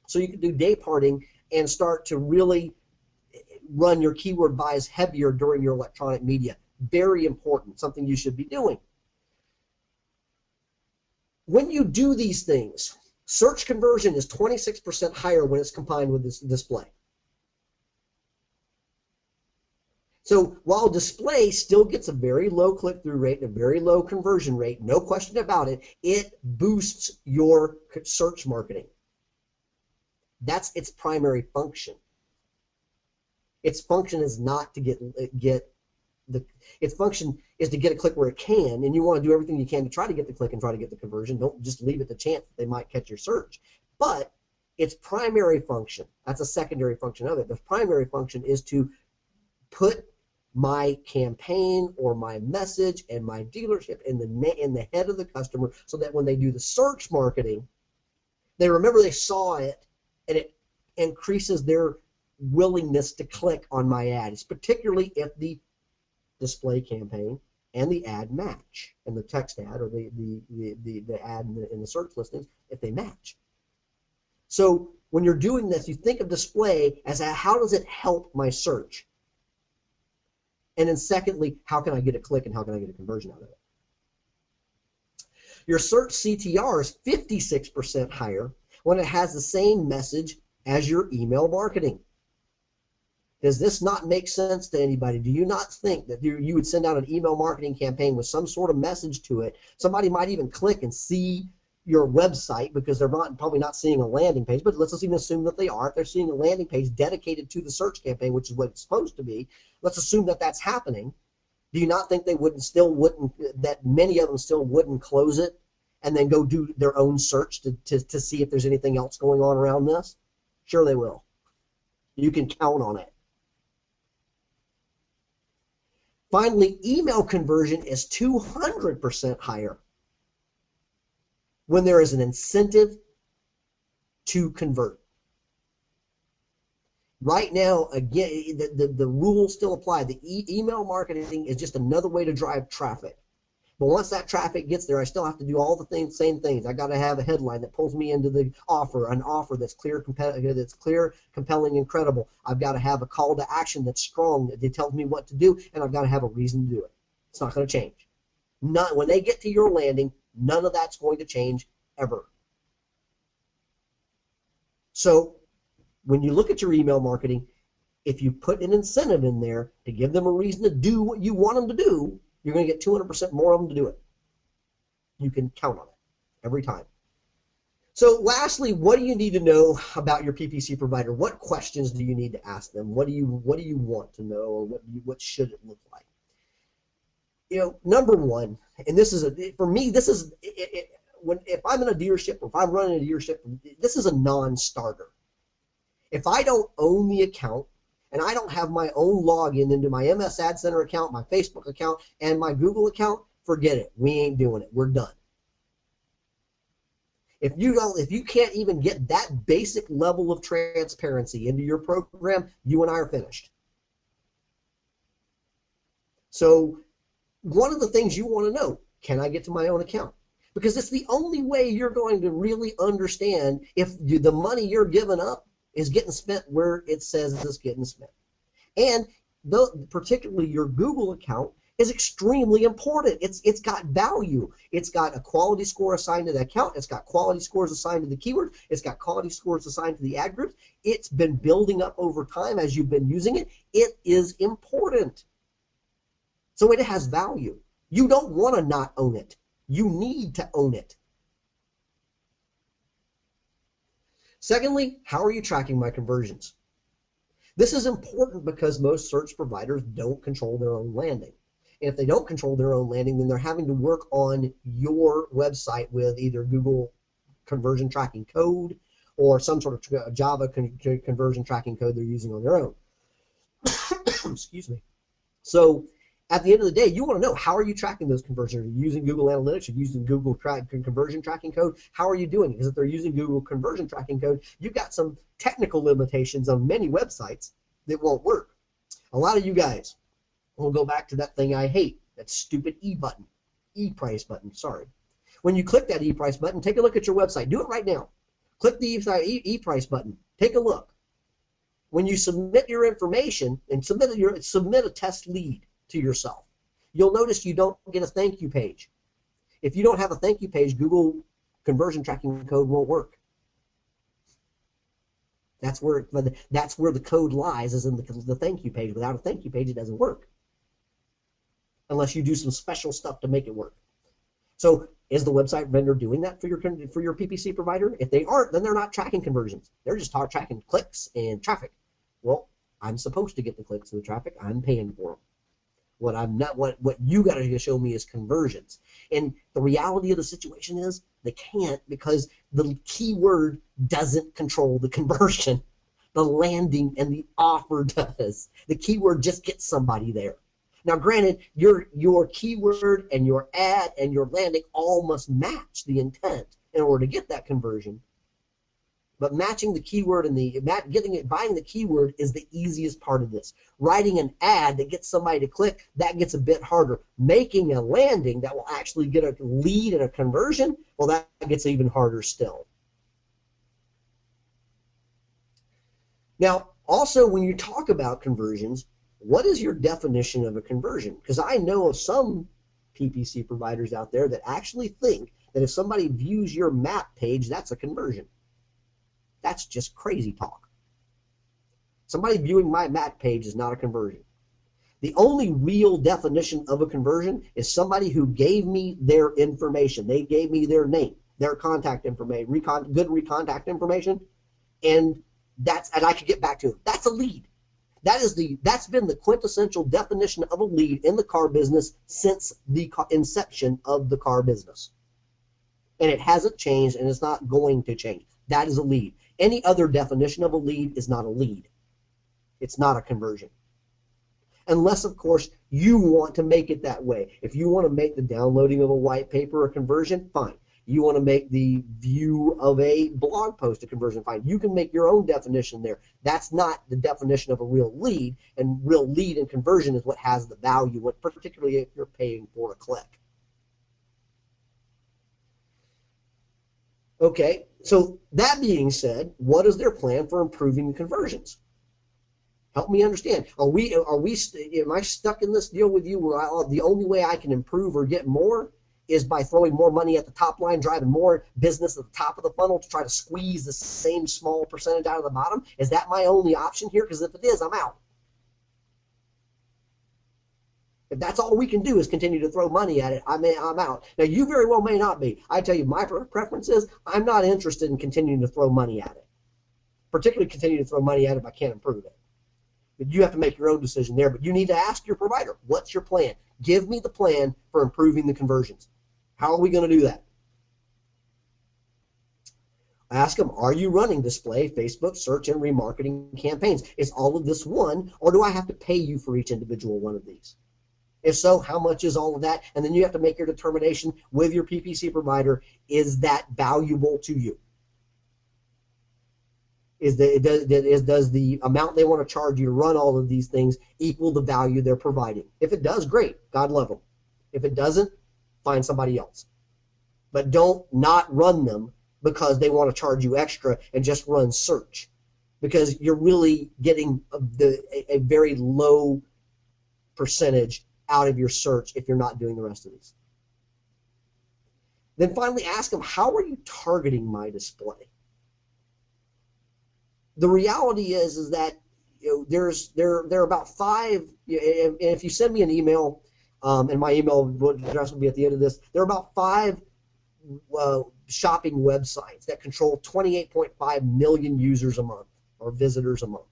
So you can do day parting and start to really run your keyword buys heavier during your electronic media. Very important, something you should be doing. When you do these things, search conversion is 26% higher when it's combined with this display. So while display still gets a very low click-through rate and a very low conversion rate, no question about it, it boosts your search marketing. That's its primary function. Its function is not to its function is to get a click where it can, and you want to do everything you can to try to get the click and try to get the conversion. Don't just leave it to chance that they might catch your search. But its primary function, that's a secondary function of it. The primary function is to put my campaign or my message and my dealership in the head of the customer, so that when they do the search marketing, they remember they saw it, and it increases their willingness to click on my ad. It's particularly if the display campaign and the ad match, and the text ad or the ad in the search listings, if they match. So when you're doing this, you think of display as how does it help my search? And then secondly, how can I get a click and how can I get a conversion out of it? Your search CTR is 56% higher when it has the same message as your email marketing. Does this not make sense to anybody? Do you not think that you would send out an email marketing campaign with some sort of message to it? Somebody might even click and see your website because they're probably not seeing a landing page, but let's even assume that they are. If they're seeing a landing page dedicated to the search campaign, which is what it's supposed to be, let's assume that that's happening. Do you not think they that many of them still wouldn't close it and then go do their own search to see if there's anything else going on around this? Sure they will. You can count on it. Finally, email conversion is 200% higher when there is an incentive to convert. Right now, again, the rules still apply. The email marketing is just another way to drive traffic. But once that traffic gets there, I still have to do all the same things. I got to have a headline that pulls me into the offer, an offer that's clear, compelling, and credible. I've got to have a call to action that's strong, that tells me what to do, and I've got to have a reason to do it. It's not going to change. When they get to your landing, none of that's going to change ever. So when you look at your email marketing, if you put an incentive in there to give them a reason to do what you want them to do, you're going to get 200% more of them to do it. You can count on it every time. So lastly, what do you need to know about your PPC provider? What questions do you need to ask them? What do you want to know, or what should it look like? Number one, and this is for me, this is if I'm in a dealership or if I'm running a dealership, this is a non-starter. If I don't own the account, and I don't have my own login into my MS Ad Center account, my Facebook account, and my Google account, forget it. We ain't doing it. We're done. If you can't even get that basic level of transparency into your program, you and I are finished. So one of the things you want to know, can I get to my own account? Because it's the only way you're going to really understand if the money you're giving up is getting spent where it says it's getting spent. And particularly your Google account is extremely important. It's got value. It's got a quality score assigned to the account. It's got quality scores assigned to the keyword. It's got quality scores assigned to the ad groups. It's been building up over time as you've been using it. It is important. So it has value. You don't want to not own it. You need to own it. Secondly, how are you tracking my conversions? This is important because most search providers don't control their own landing. And if they don't control their own landing, then they're having to work on your website with either Google conversion tracking code or some sort of Java conversion tracking code they're using on their own. Excuse me. So at the end of the day, you want to know, how are you tracking those conversions? Are you using Google Analytics? Are you using Google conversion tracking code? How are you doing it? Because if they're using Google conversion tracking code, you've got some technical limitations on many websites that won't work. A lot of you guys will go back to that thing I hate, that stupid e-price button, sorry. When you click that e-price button, take a look at your website. Do it right now. Click the e-price button. Take a look. When you submit your information and submit a test lead to yourself, you'll notice you don't get a thank you page. If you don't have a thank you page, Google conversion tracking code won't work. That's where the code lies, is in the thank you page. Without a thank you page, it doesn't work, unless you do some special stuff to make it work. So is the website vendor doing that for your PPC provider? If they aren't, then they're not tracking conversions. They're just tracking clicks and traffic. Well, I'm supposed to get the clicks and the traffic. I'm paying for them. What you got to show me is conversions. And the reality of the situation is they can't, because the keyword doesn't control the conversion. The landing and the offer does. The keyword just gets somebody there. Now, granted, your keyword and your ad and your landing all must match the intent in order to get that conversion. But matching the keyword and buying the keyword is the easiest part of this. Writing an ad that gets somebody to click, that gets a bit harder. Making a landing that will actually get a lead and a conversion, well, that gets even harder still. Now, also, when you talk about conversions, what is your definition of a conversion? Because I know of some PPC providers out there that actually think that if somebody views your map page, that's a conversion. That's just crazy talk. Somebody viewing my map page is not a conversion. The only real definition of a conversion is somebody who gave me their information. They gave me their name, their contact information, good contact information, and I could get back to them. That's a lead. That's been the quintessential definition of a lead in the car business since the inception of the car business. And it hasn't changed, and it's not going to change. That is a lead. Any other definition of a lead is not a lead. It's not a conversion. Unless, of course, you want to make it that way. If you want to make the downloading of a white paper a conversion, fine. You want to make the view of a blog post a conversion, fine. You can make your own definition there. That's not the definition of a real lead, and real lead and conversion is what has the value, particularly if you're paying for a click. Okay, so that being said, what is their plan for improving the conversions? Help me understand. Am I stuck in this deal with you where the only way I can improve or get more is by throwing more money at the top line, driving more business at the top of the funnel to try to squeeze the same small percentage out of the bottom? Is that my only option here? Because if it is, I'm out. If that's all we can do is continue to throw money at it, I'm out. Now, you very well may not be. I tell you, my preference is I'm not interested in continuing to throw money at it. Particularly continue to throw money at it if I can't improve it. But you have to make your own decision there. But you need to ask your provider, what's your plan? Give me the plan for improving the conversions. How are we going to do that? Ask them, are you running display, Facebook, search, and remarketing campaigns? Is all of this one, or do I have to pay you for each individual one of these? If so, how much is all of that? And then you have to make your determination with your PPC provider, is that valuable to you? Does the amount they want to charge you to run all of these things equal the value they're providing? If it does, great. God love them. If it doesn't, find somebody else. But don't not run them because they want to charge you extra and just run search, because you're really getting a very low percentage out of your search if you're not doing the rest of these. Then finally ask them, how are you targeting my display? The reality is that there are about 5, and if you send me an email, and my email address will be at the end of this, there are about 5 shopping websites that control 28.5 million users a month or visitors a month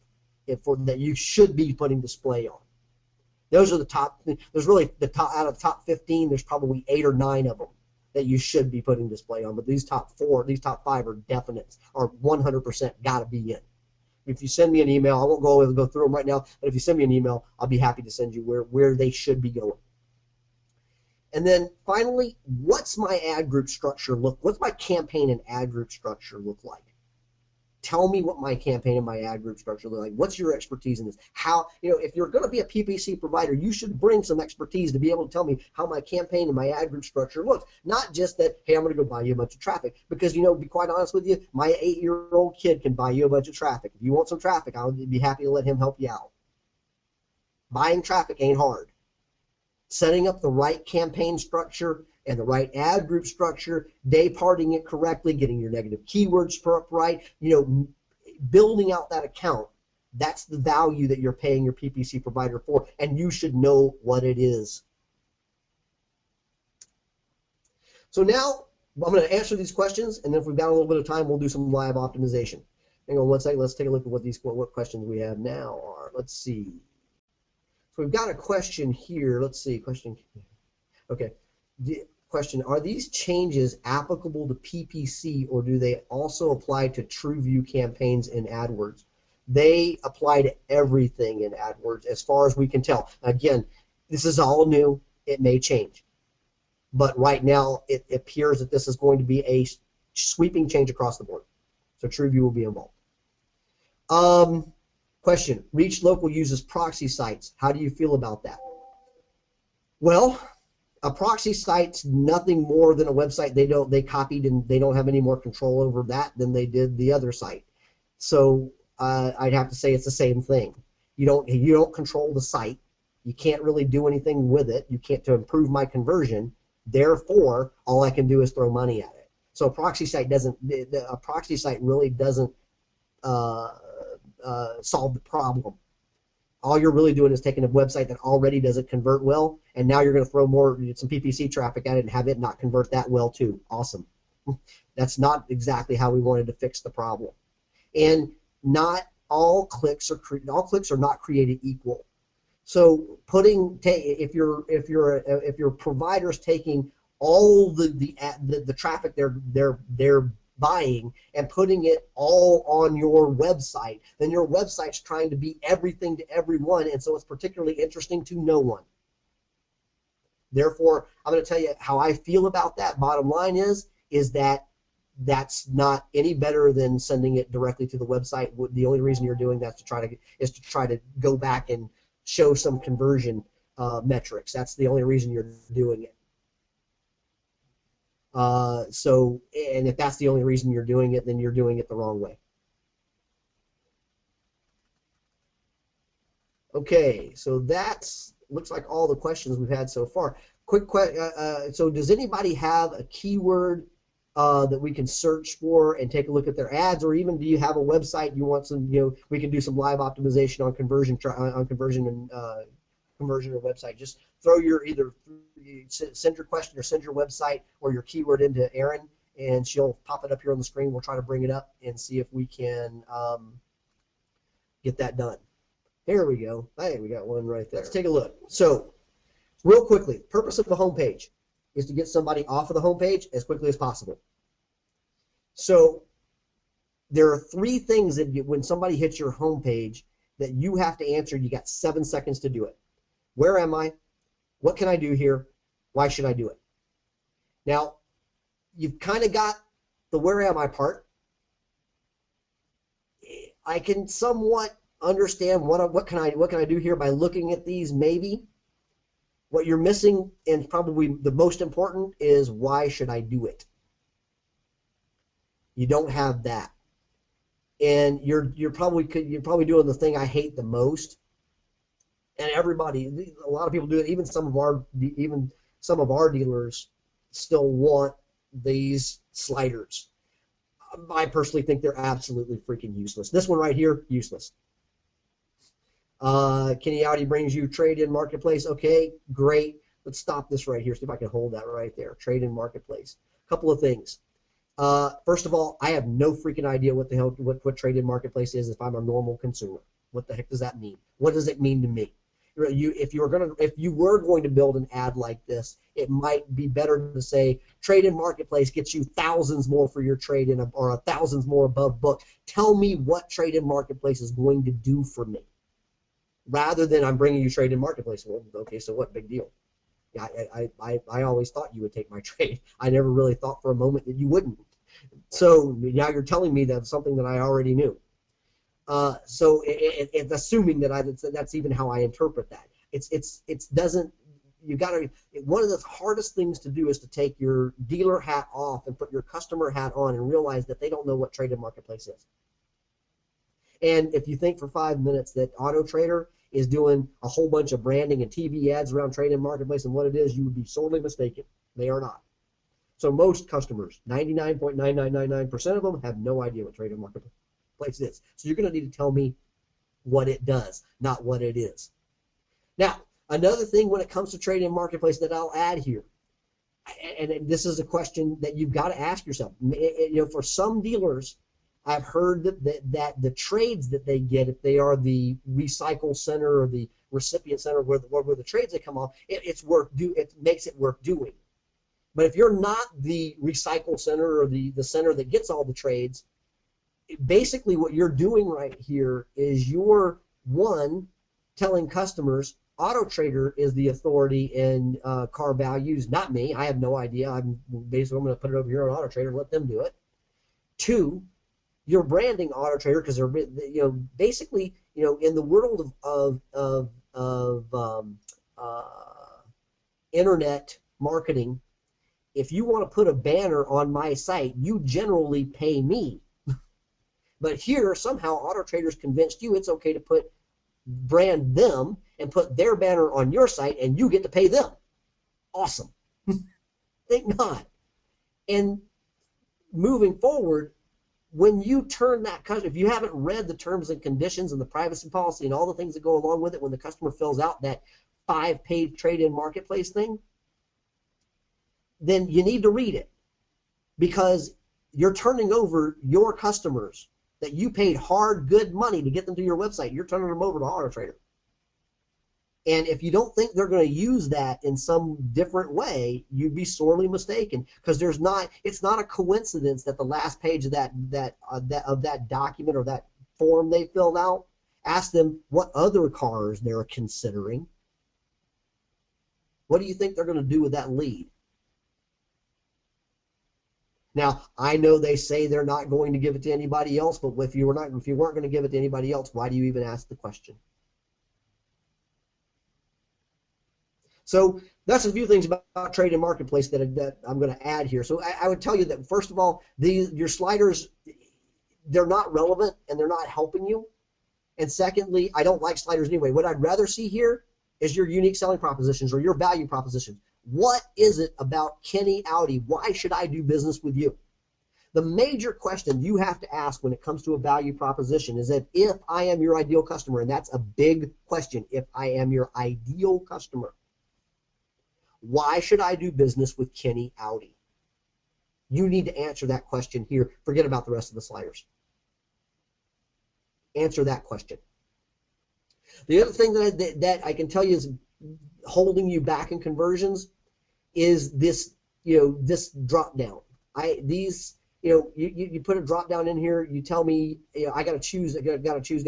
that you should be putting display on. Those are the top. There's really out of the top 15, there's probably 8 or 9 of them that you should be putting display on. But these top 5 are definite, are 100% got to be in. If you send me an email, I won't go through them right now, but if you send me an email, I'll be happy to send you where they should be going. And then finally, what's my ad group structure what's my campaign and ad group structure look like? Tell me what my campaign and my ad group structure look like. What's your expertise in this? How, if you're going to be a PPC provider, you should bring some expertise to be able to tell me how my campaign and my ad group structure looks. Not just that, hey, I'm going to go buy you a bunch of traffic. Because, to be quite honest with you, my 8-year-old kid can buy you a bunch of traffic. If you want some traffic, I'll be happy to let him help you out. Buying traffic ain't hard. Setting up the right campaign structure and the right ad group structure, day parting it correctly, getting your negative keywords up right, building out that account, that's the value that you're paying your PPC provider for, and you should know what it is. So now I'm going to answer these questions, and then if we've got a little bit of time, we'll do some live optimization. Hang on one second. Let's take a look at what questions we have now are. Let's see. So we've got a question here. Let's see. Okay. Question, are these changes applicable to PPC, or do they also apply to TrueView campaigns in AdWords? They apply to everything in AdWords as far as we can tell. Again, this is all new. It may change. But right now, it appears that this is going to be a sweeping change across the board. So TrueView will be involved. Question, Reach Local uses proxy sites. How do you feel about that? Well, a proxy site's nothing more than a website they copied, and they don't have any more control over that than they did the other site. So I'd have to say it's the same thing. You don't control the site. You can't really do anything with it. You can't to improve my conversion. Therefore, all I can do is throw money at it. So a proxy site really doesn't solve the problem. All you're really doing is taking a website that already doesn't convert well, and now you're going to throw some PPC traffic at it and have it not convert that well too. Awesome. That's not exactly how we wanted to fix the problem. And not all clicks are not created equal. So if your provider's taking all the traffic they're buying and putting it all on your website, then your website's trying to be everything to everyone, and so it's particularly interesting to no one. Therefore, I'm going to tell you how I feel about that. Bottom line is that that's not any better than sending it directly to the website. The only reason you're doing that is to try to go back and show some conversion metrics. That's the only reason you're doing it. And if that's the only reason you're doing it, then you're doing it the wrong way. Okay, so that's looks like all the questions we've had so far. Quick question. So does anybody have a keyword that we can search for and take a look at their ads, or even do you have a website you want some? We can do some live optimization on conversion or website. Just send your question or send your website or your keyword into Erin, and she'll pop it up here on the screen. We'll try to bring it up and see if we can get that done. Here we go. Hey, we got one right there. Let's take a look. So, real quickly, the purpose of the homepage is to get somebody off of the homepage as quickly as possible. So, there are 3 things that when somebody hits your homepage that you have to answer. You got 7 seconds to do it. Where am I? What can I do here? Why should I do it? Now, you've kind of got the where am I part. I can somewhat understand what can I do here by looking at these maybe. What you're missing, and probably the most important, is why should I do it? You don't have that. And you're probably doing the thing I hate the most. And a lot of people do it. Even some of our dealers still want these sliders. I personally think they're absolutely freaking useless. This one right here, useless. Kenny Audi brings you trade-in marketplace. Okay, great. Let's stop this right here. See if I can hold that right there. Trade-in marketplace. Couple of things. First of all, I have no freaking idea what the hell what trade-in marketplace is if I'm a normal consumer. What the heck does that mean? What does it mean to me? If you were going to build an ad like this, it might be better to say trade-in marketplace gets you thousands more for your trade-in or thousands more above book. Tell me what trade-in marketplace is going to do for me, rather than I'm bringing you trade-in marketplace. Well, okay, so what? Big deal. Yeah, I always thought you would take my trade. I never really thought for a moment that you wouldn't. So now you're telling me that's something that I already knew. So it's assuming that that's even how I interpret that. One of the hardest things to do is to take your dealer hat off and put your customer hat on and realize that they don't know what trade-in marketplace is. And if you think for 5 minutes that Auto Trader is doing a whole bunch of branding and TV ads around trade-in marketplace and what it is, you would be sorely mistaken. They are not. So most customers, 99.9999% of them, have no idea what trade-in marketplace is. So you're going to need to tell me what it does, not what it is. Now, another thing when it comes to trade-in marketplace that I'll add here, and this is a question that you've got to ask yourself. For some dealers, I've heard that the trades that they get, if they are the recycle center or the recipient center where the trades that come off, it makes it worth doing. But if you're not the recycle center or the center that gets all the trades, basically what you're doing right here is you're, one, telling customers Auto Trader is the authority in car values, not me. I have no idea. I'm going to put it over here on Auto Trader and let them do it. Two, you're branding Auto Trader because they're, basically, in the world of internet marketing, if you want to put a banner on my site, you generally pay me. But here, somehow, Auto Trader's convinced you it's okay to put brand them and put their banner on your site, and you get to pay them. Awesome. Think not. And moving forward, when you turn that customer, if you haven't read the terms and conditions and the privacy policy and all the things that go along with it when the customer fills out that 5-page trade-in marketplace thing, then you need to read it, because you're turning over your customers that you paid hard, good money to get them to your website. You're turning them over to AutoTrader. And if you don't think they're going to use that in some different way, you'd be sorely mistaken, because it's not a coincidence that the last page of that document or that form they filled out asked them what other cars they're considering. What do you think they're going to do with that lead? Now, I know they say they're not going to give it to anybody else, but if you weren't going to give it to anybody else, why do you even ask the question? So that's a few things about trade and marketplace that I'm going to add here. So I would tell you that, first of all, your sliders, they're not relevant and they're not helping you. And secondly, I don't like sliders anyway. What I'd rather see here is your unique selling propositions or your value propositions. What is it about Kenny Audi? Why should I do business with you? The major question you have to ask when it comes to a value proposition is that if I am your ideal customer, and that's a big question, if I am your ideal customer, why should I do business with Kenny Audi? You need to answer that question here. Forget about the rest of the sliders. Answer that question. The other thing that I can tell you is holding you back in conversions is this, this drop down. You put a drop down in here. You tell me, I got to choose. I got to choose.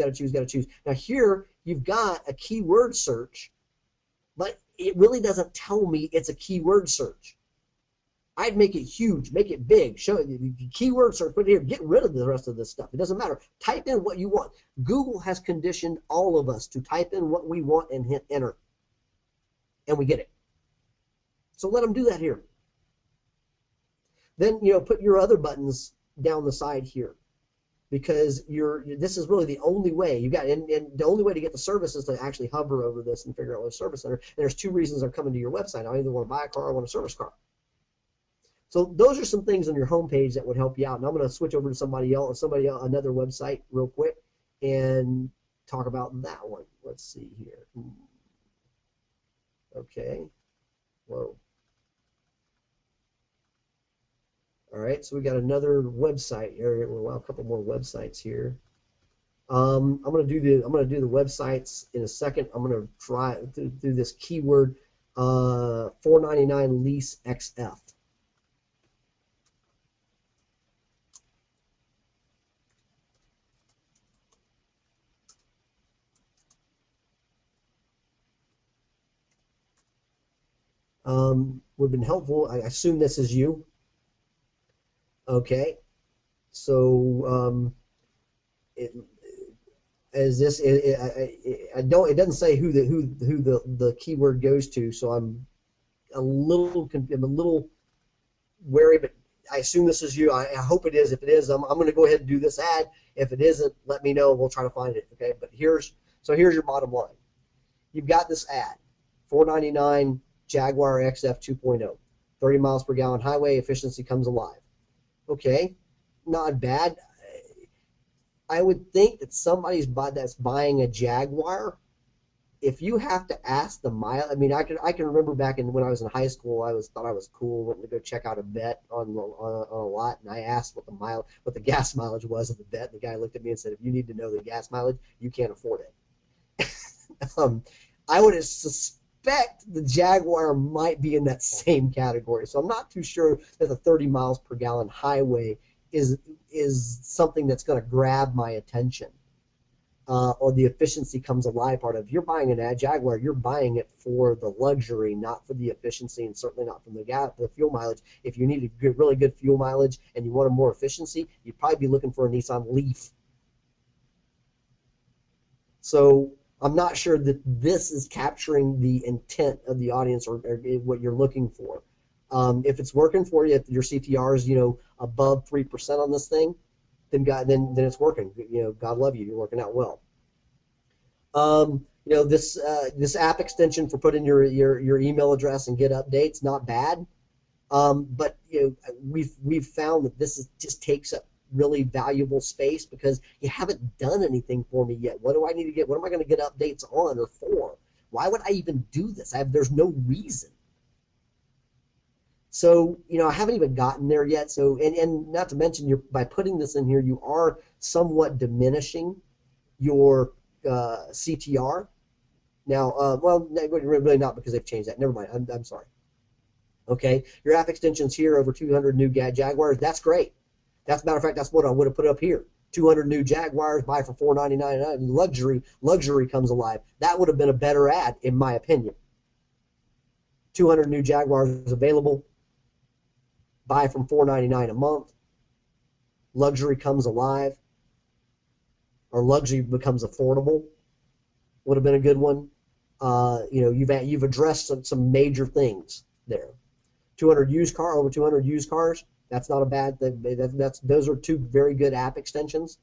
Now here you've got a keyword search, but it really doesn't tell me it's a keyword search. I'd make it huge, make it big, show it, keyword search, put it here, get rid of the rest of this stuff. It doesn't matter. Type in what you want. Google has conditioned all of us to type in what we want and hit enter. And we get it. So let them do that here. Then, put your other buttons down the side here, because this is really the only way and the only way to get the service is to actually hover over this and figure out what service center. And there's two reasons they're coming to your website. I either want to buy a car or I want a service car. So those are some things on your homepage that would help you out. And I'm going to switch over to another website real quick and talk about that one. Let's see here. Okay. Whoa. All right, so we got another website area. Well, a couple more websites here. I'm going to do the websites in a second. I'm going to try to do this keyword $4.99 lease XF. Would have been helpful. I assume this is you. Okay, so it doesn't say who the keyword goes to, so I'm a little wary, but I assume this is you. I hope it is. If it is, I'm going to go ahead and do this ad. If it isn't, let me know. We'll try to find it. Okay, but here's your bottom line. You've got this ad, $4.99 Jaguar XF 2.0, 30 miles per gallon highway, efficiency comes alive. Okay, not bad. I would think that somebody's that's buying a Jaguar, if you have to ask the mile, I mean, I can remember back when I was in high school, thought I was cool, went to go check out a bet on a lot, and I asked what the gas mileage was of the bet. The guy looked at me and said, "If you need to know the gas mileage, you can't afford it." I would suspect the Jaguar might be in that same category, so I'm not too sure that the 30 miles per gallon highway is something that's going to grab my attention. Or the efficiency comes alive part of. If you're buying a Jaguar, you're buying it for the luxury, not for the efficiency, and certainly not from the fuel mileage. If you need a really good fuel mileage and you want more efficiency, you'd probably be looking for a Nissan Leaf. So I'm not sure that this is capturing the intent of the audience or what you're looking for. If it's working for you, if your CTR is above 3% on this thing, then it's working. God love you. You're working out well. This app extension for putting your email address and get updates, not bad. But we've found that just takes up really valuable space because you haven't done anything for me yet. What do I need to get? What am I going to get updates on or for? Why would I even do this? There's no reason. So, I haven't even gotten there yet. So, and not to mention, by putting this in here, you are somewhat diminishing your CTR. Now, well, really not because they've changed that. Never mind. I'm sorry. Okay, your app extensions here, over 200 new Jaguars. That's great. That's, matter of fact, that's what I would have put up here. 200 new Jaguars, buy for $499. Luxury comes alive. That would have been a better ad, in my opinion. 200 new Jaguars available. Buy from $499 a month. Luxury comes alive. Or luxury becomes affordable. Would have been a good one. You've addressed some major things there. 200 used car, over 200 used cars. That's not a bad thing. Those are two very good app extensions.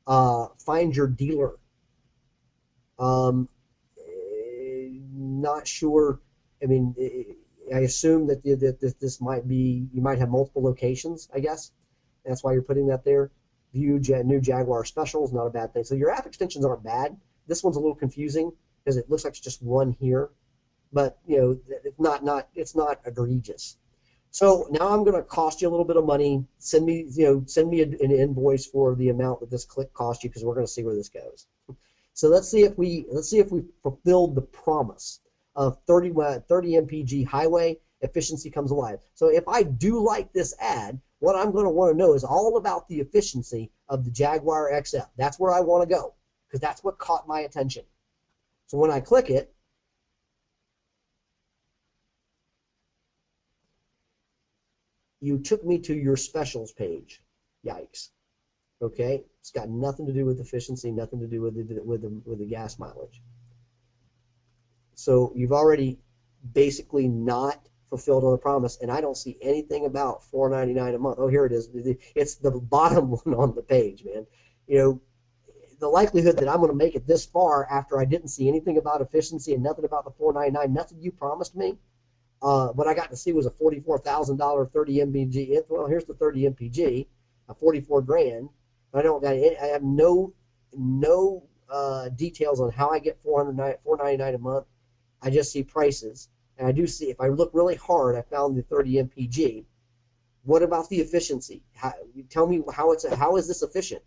Find your dealer. Not sure. I mean, I assume that this might be, you might have multiple locations, I guess. That's why you're putting that there. View new Jaguar specials, not a bad thing. So your app extensions aren't bad. This one's a little confusing because it looks like it's just one here, but it's not egregious. So now I'm going to cost you a little bit of money. Send me an invoice for the amount that this click cost you, because we're going to see where this goes. So let's see if we fulfilled the promise of 30 mpg highway efficiency comes alive. So if I do like this ad, what I'm going to want to know is all about the efficiency of the Jaguar XF. That's where I want to go, because that's what caught my attention. So when I click it, you took me to your specials page. Yikes. Okay, it's got nothing to do with efficiency, nothing to do with the gas mileage. So you've already basically not fulfilled on the promise, and I don't see anything about $4.99 a month. Oh, here it is. It's the bottom one on the page, man. The likelihood that I'm going to make it this far after I didn't see anything about efficiency and nothing about the $4.99, nothing you promised me. What I got to see was a $44,000 30 mpg. Well, here's the 30 mpg, a 44 grand. I have no details on how I get $4.99 a month. I just see prices, and I do see, if I look really hard, I found the 30 mpg. What about the efficiency? Tell me how is this efficient?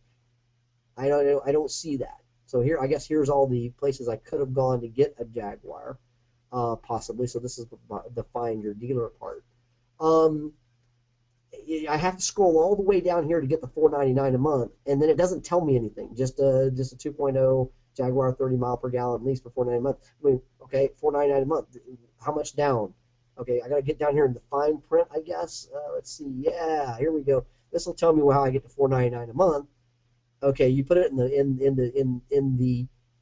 I don't see that. So here, I guess here's all the places I could have gone to get a Jaguar, possibly. So this is the find your dealer part. I have to scroll all the way down here to get the $4.99 a month, and then it doesn't tell me anything. Just a 2.0 Jaguar 30 mile per gallon lease for $4.99 a month. I mean, okay, $4.99 a month. How much down? Okay, I got to get down here in the fine print, I guess. Let's see. Yeah, here we go. This will tell me how I get to $4.99 a month. Okay, you put it in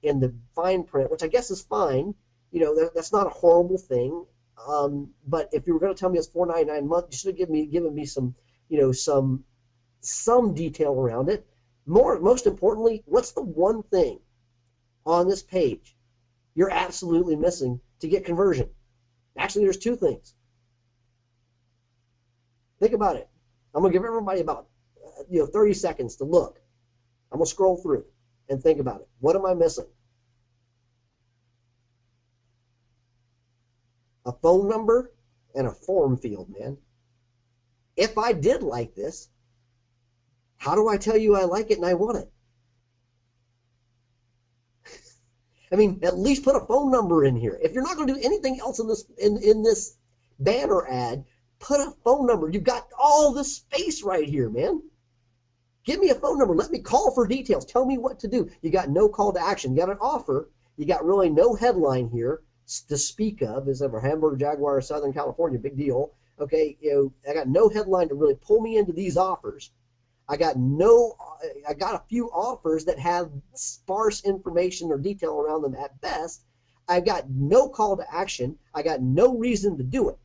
the fine print, which I guess is fine. That's not a horrible thing. But if you were going to tell me it's $4.99 a month, you should have given me some detail around it. Most importantly, what's the one thing on this page you're absolutely missing to get conversion? Actually, there's two things. Think about it. I'm going to give everybody about 30 seconds to look. I'm going to scroll through and think about it. What am I missing? A phone number and a form field, man. If I did like this, how do I tell you I like it and I want it? I mean, at least put a phone number in here. If you're not going to do anything else in this banner ad, put a phone number. You've got all the space right here, man. Give me a phone number. Let me call for details. Tell me what to do. You got no call to action. You got an offer. You got really no headline here to speak of. Is ever Hamburg Jaguar, Southern California, big deal. Okay, I got no headline to really pull me into these offers. I got a few offers that have sparse information or detail around them at best. I've got no call to action. I got no reason to do it.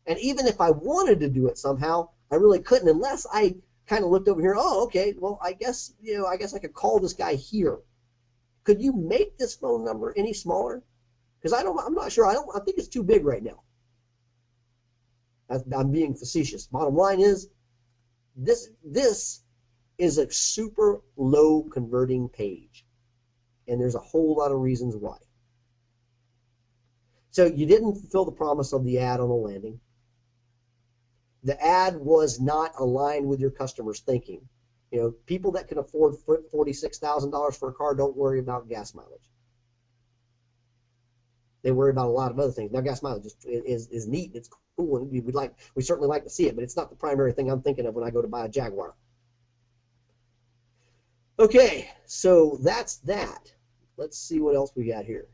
And even if I wanted to do it somehow, I really couldn't unless I kind of looked over here. Oh, okay. Well, I guess I could call this guy here. Could you make this phone number any smaller? Because I'm not sure. I think it's too big right now. I'm being facetious. Bottom line is, this is a super low converting page, and there's a whole lot of reasons why. So you didn't fulfill the promise of the ad on the landing. The ad was not aligned with your customers' thinking. You know, people that can afford $46,000 for a car don't worry about gas mileage. They worry about a lot of other things. Now, gas mileage is neat. It's cool, and we certainly like to see it, but it's not the primary thing I'm thinking of when I go to buy a Jaguar. Okay, so that's that. Let's see what else we got here.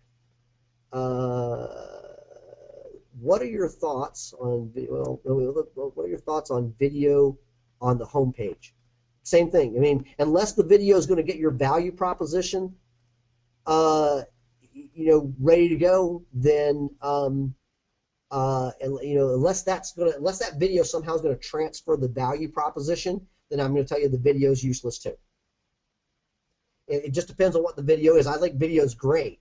What are your thoughts on what are your thoughts on video on the homepage? Same thing. I mean, unless the video is going to get your value proposition, ready to go, then unless that video somehow is going to transfer the value proposition, then I'm going to tell you the video is useless too. It just depends on what the video is. I think video is great.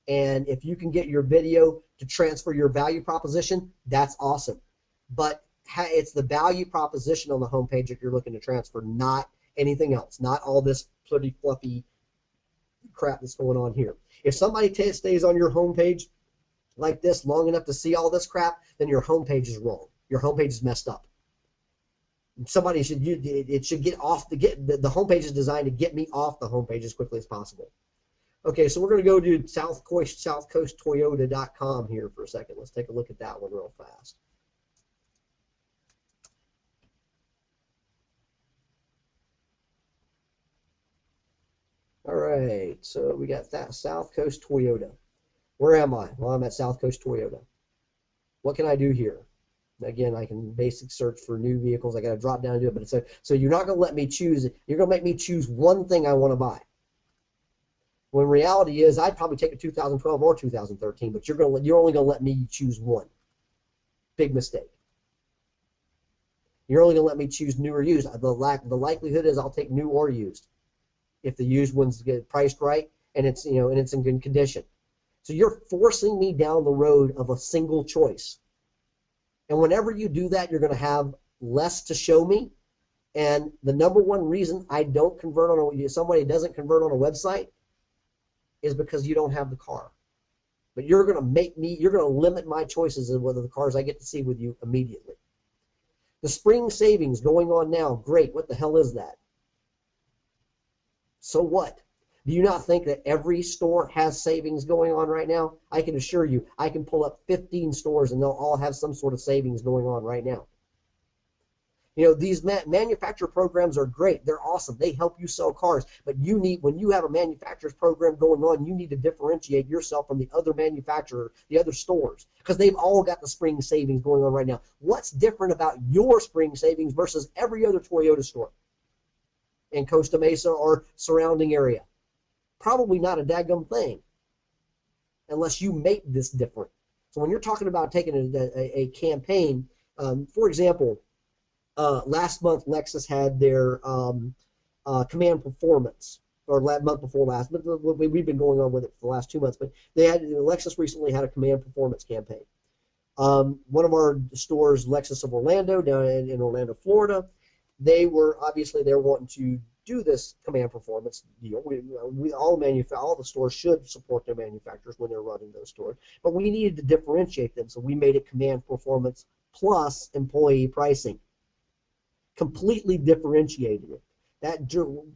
And if you can get your video to transfer your value proposition, that's awesome. But it's the value proposition on the homepage that you're looking to transfer, not anything else, not all this pretty fluffy crap that's going on here. If somebody stays on your homepage like this long enough to see all this crap, then your homepage is wrong. Your homepage is messed up. Somebody should get off the homepage is designed to get me off the homepage as quickly as possible. Okay, so we're going to go to southcoasttoyota.com here for a second. Let's take a look at that one real fast. All right, so we got that South Coast Toyota. Where am I? Well, I'm at South Coast Toyota. What can I do here? Again, I can basic search for new vehicles. I got to drop down and do it, but so you're not going to let me choose. You're going to make me choose one thing I want to buy. When reality is, I'd probably take a 2012 or 2013, but you're only going to let me choose one. Big mistake. You're only going to let me choose new or used. The likelihood is I'll take new or used if the used ones get priced right and it's in good condition. So you're forcing me down the road of a single choice. And whenever you do that, you're going to have less to show me. And the number one reason I don't convert somebody doesn't convert on a website is because you don't have the car. But you're going to limit my choices of whether the cars I get to see with you immediately. The spring savings going on now, great. What the hell is that? So what? Do you not think that every store has savings going on right now? I can assure you, I can pull up 15 stores and they'll all have some sort of savings going on right now. You know, these manufacturer programs are great. They're awesome. They help you sell cars. But when you have a manufacturer's program going on, you need to differentiate yourself from the other manufacturer, the other stores, because they've all got the spring savings going on right now. What's different about your spring savings versus every other Toyota store in Costa Mesa or surrounding area? Probably not a daggum thing unless you make this different. So when you're talking about taking a campaign, for example, last month Lexus had their Command Performance, or month before last, but we've been going on with it for the last 2 months. But Lexus recently had a Command Performance campaign. One of our stores, Lexus of Orlando, down in Orlando, Florida, they're wanting to do this Command Performance deal. All the stores should support their manufacturers when they're running those stores, but we needed to differentiate them, so we made it Command Performance plus employee pricing. Completely differentiated it.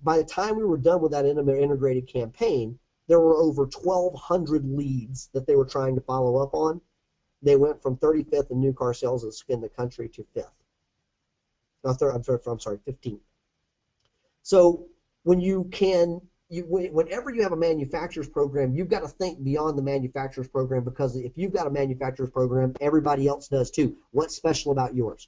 By the time we were done with that integrated campaign, there were over 1,200 leads that they were trying to follow up on. They went from 35th in new car sales in the country to 5th. I'm sorry, 15th. So whenever you have a manufacturer's program, you've got to think beyond the manufacturer's program, because if you've got a manufacturer's program, everybody else does too. What's special about yours?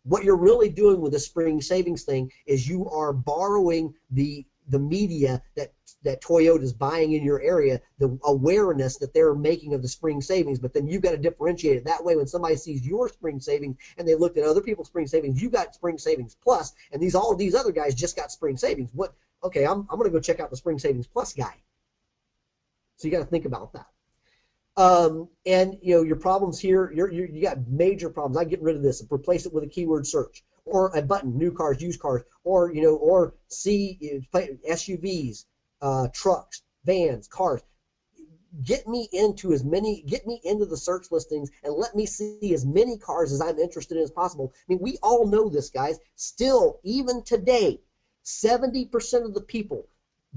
What you're really doing with the spring savings thing is you are borrowing the media that Toyota's buying in your area, the awareness that they're making of the spring savings, but then you've got to differentiate it. That way when somebody sees your spring savings and they looked at other people's spring savings, you got spring savings plus, and all of these other guys just got spring savings. okay, I'm going to go check out the Spring Savings Plus guy. So you got to think about that. And your problems here, you got major problems. I get rid of this and replace it with a keyword search or a button, new cars, used cars, or or SUVs, trucks, vans, cars. Get me into the search listings and let me see as many cars as I'm interested in as possible. I mean, we all know this, guys. Still, even today, 70% of the people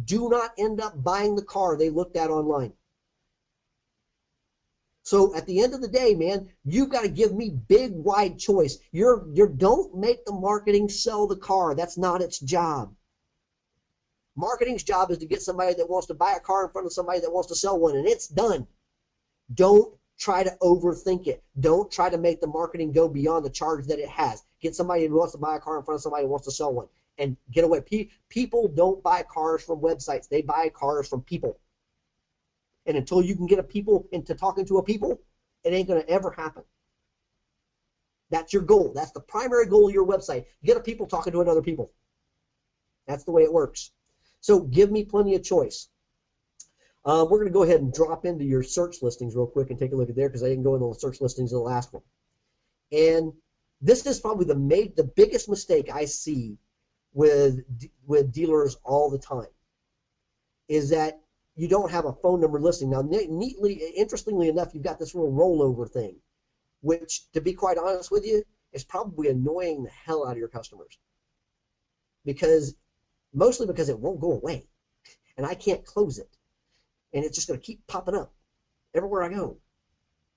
do not end up buying the car they looked at online. So at the end of the day, man, you've got to give me big, wide choice. Don't make the marketing sell the car. That's not its job. Marketing's job is to get somebody that wants to buy a car in front of somebody that wants to sell one, and it's done. Don't try to overthink it. Don't try to make the marketing go beyond the charge that it has. Get somebody who wants to buy a car in front of somebody who wants to sell one, and get away. People don't buy cars from websites. They buy cars from people. And until you can get a people into talking to a people, it ain't going to ever happen. That's your goal. That's the primary goal of your website. Get a people talking to another people. That's the way it works. So give me plenty of choice. We're going to go ahead and drop into your search listings real quick and take a look at there because I didn't go into the search listings in the last one. And this is probably the biggest mistake I see with dealers all the time is that you don't have a phone number listing. Now, interestingly enough, you've got this little rollover thing, which, to be quite honest with you, is probably annoying the hell out of your customers. Mostly because it won't go away, and I can't close it. And it's just going to keep popping up everywhere I go.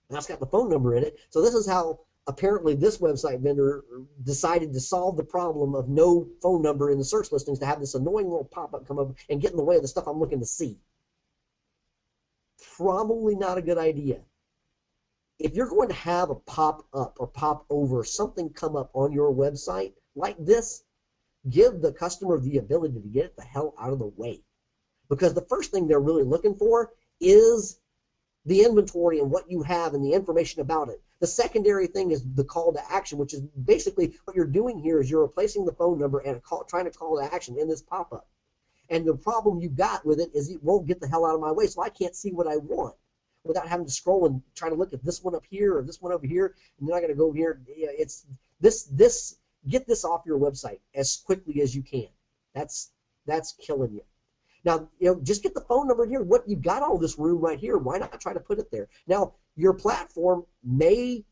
And it's got the phone number in it. So this is how apparently this website vendor decided to solve the problem of no phone number in the search listings, to have this annoying little pop-up come up and get in the way of the stuff I'm looking to see. Probably not a good idea. If you're going to have a pop-up or pop-over, something come up on your website like this, give the customer the ability to get it the hell out of the way. Because the first thing they're really looking for is the inventory and what you have and the information about it. The secondary thing is the call to action, which is basically what you're doing here is you're replacing the phone number and trying to call to action in this pop-up. And the problem you got with it is it won't get the hell out of my way, so I can't see what I want without having to scroll and try to look at this one up here or this one over here, and then I got to go here. It's this. Get this off your website as quickly as you can. That's killing you. Now, just get the phone number in here. What, you've got all this room right here. Why not try to put it there? Now, your platform may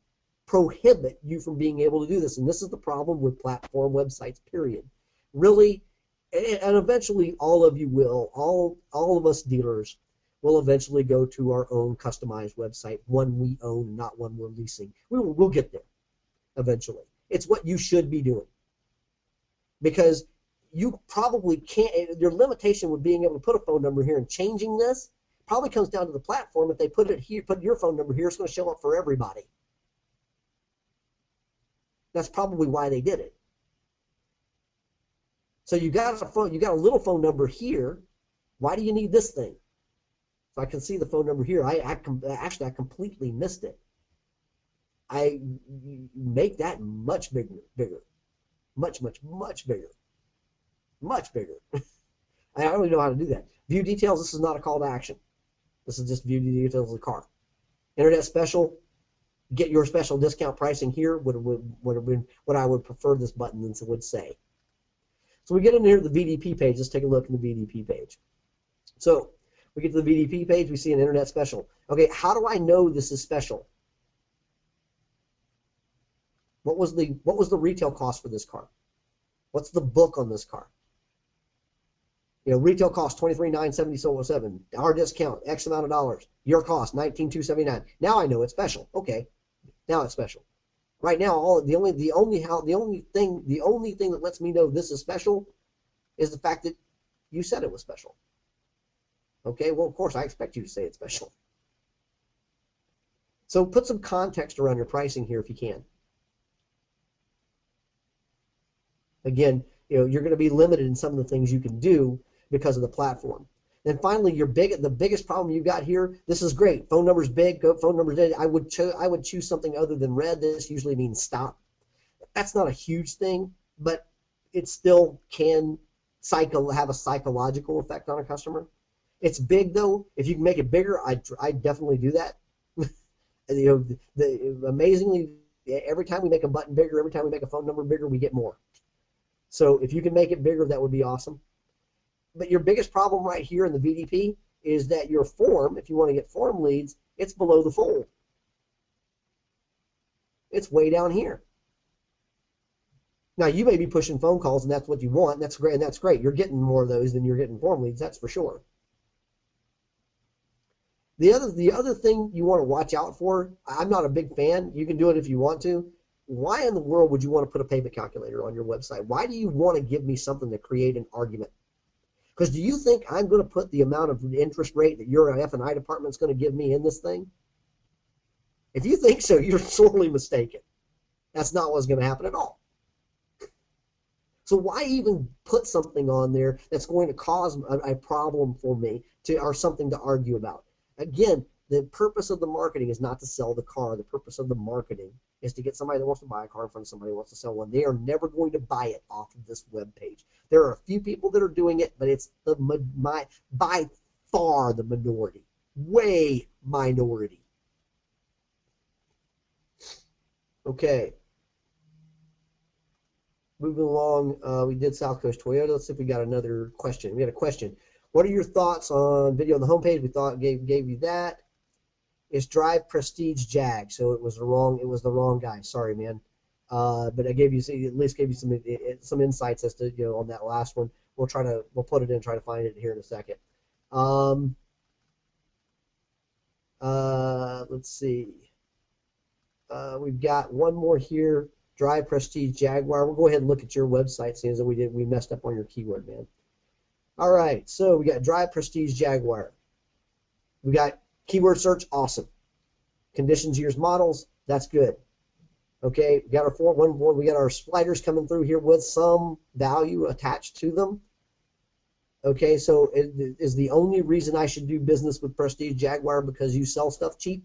prohibit you from being able to do this, and this is the problem with platform websites, period. Really, and eventually all of you will, all of us dealers will eventually go to our own customized website, one we own, not one we're leasing. We'll get there eventually. It's what you should be doing. Because you probably can't, your limitation with being able to put a phone number here and changing this probably comes down to the platform. If they put it here, put your phone number here, it's going to show up for everybody. That's probably why they did it. So you got a little phone number here. Why do you need this thing? So I can see the phone number here. I completely missed it. I make that much bigger, much bigger. I don't really know how to do that. View details, this is not a call to action. This is just view details of the car. Internet special, get your special discount pricing here would have been what I would prefer this button would say. So we get in here to the VDP page. Let's take a look at the VDP page. So we get to the VDP page, we see an internet special. Okay, how do I know this is special? What was the retail cost for this car? What's the book on this car? Retail cost $23,977. Our discount X amount of dollars. Your cost $19,279. Now I know it's special. Okay, now it's special. Right now, the only thing that lets me know this is special is the fact that you said it was special. Okay, well of course I expect you to say it's special. So put some context around your pricing here if you can. Again, you're going to be limited in some of the things you can do because of the platform. Then finally, the biggest problem you got here. This is great. Phone number's big. Phone number's dead. I would choose something other than red. This usually means stop. That's not a huge thing, but it still can have a psychological effect on a customer. It's big though. If you can make it bigger, I definitely do that. Amazingly, every time we make a button bigger, every time we make a phone number bigger, we get more. So if you can make it bigger, that would be awesome. But your biggest problem right here in the VDP is that your form, if you want to get form leads, it's below the fold. It's way down here. Now, you may be pushing phone calls, and that's what you want, and that's great, and that's great. You're getting more of those than you're getting form leads, that's for sure. The other thing you want to watch out for, I'm not a big fan. You can do it if you want to. Why in the world would you want to put a payment calculator on your website? Why do you want to give me something to create an argument? Because do you think I'm going to put the amount of interest rate that your F&I department is going to give me in this thing? If you think so, you're sorely mistaken. That's not what's going to happen at all. So why even put something on there that's going to cause a problem for me or something to argue about? Again, the purpose of the marketing is not to sell the car. The purpose of the marketing is to get somebody that wants to buy a car in front of somebody who wants to sell one. They are never going to buy it off of this web page. There are a few people that are doing it, but it's by far the minority. Way minority. Okay. Moving along, we did South Coast Toyota. Let's see if we got another question. We got a question. What are your thoughts on video on the homepage? We thought gave you that. It's Drive Prestige Jag, so it was the wrong guy. Sorry, man. But I gave you at least gave you some insights as to on that last one. We'll put it in and try to find it here in a second. Let's see. We've got one more here. Drive Prestige Jaguar. We'll go ahead and look at your website, seeing as we messed up on your keyword, man. All right, so we got Drive Prestige Jaguar. We got keyword search, awesome. Conditions, years, models, that's good. Okay, we got our we got our sliders coming through here with some value attached to them. Okay, so is the only reason I should do business with Prestige Jaguar because you sell stuff cheap?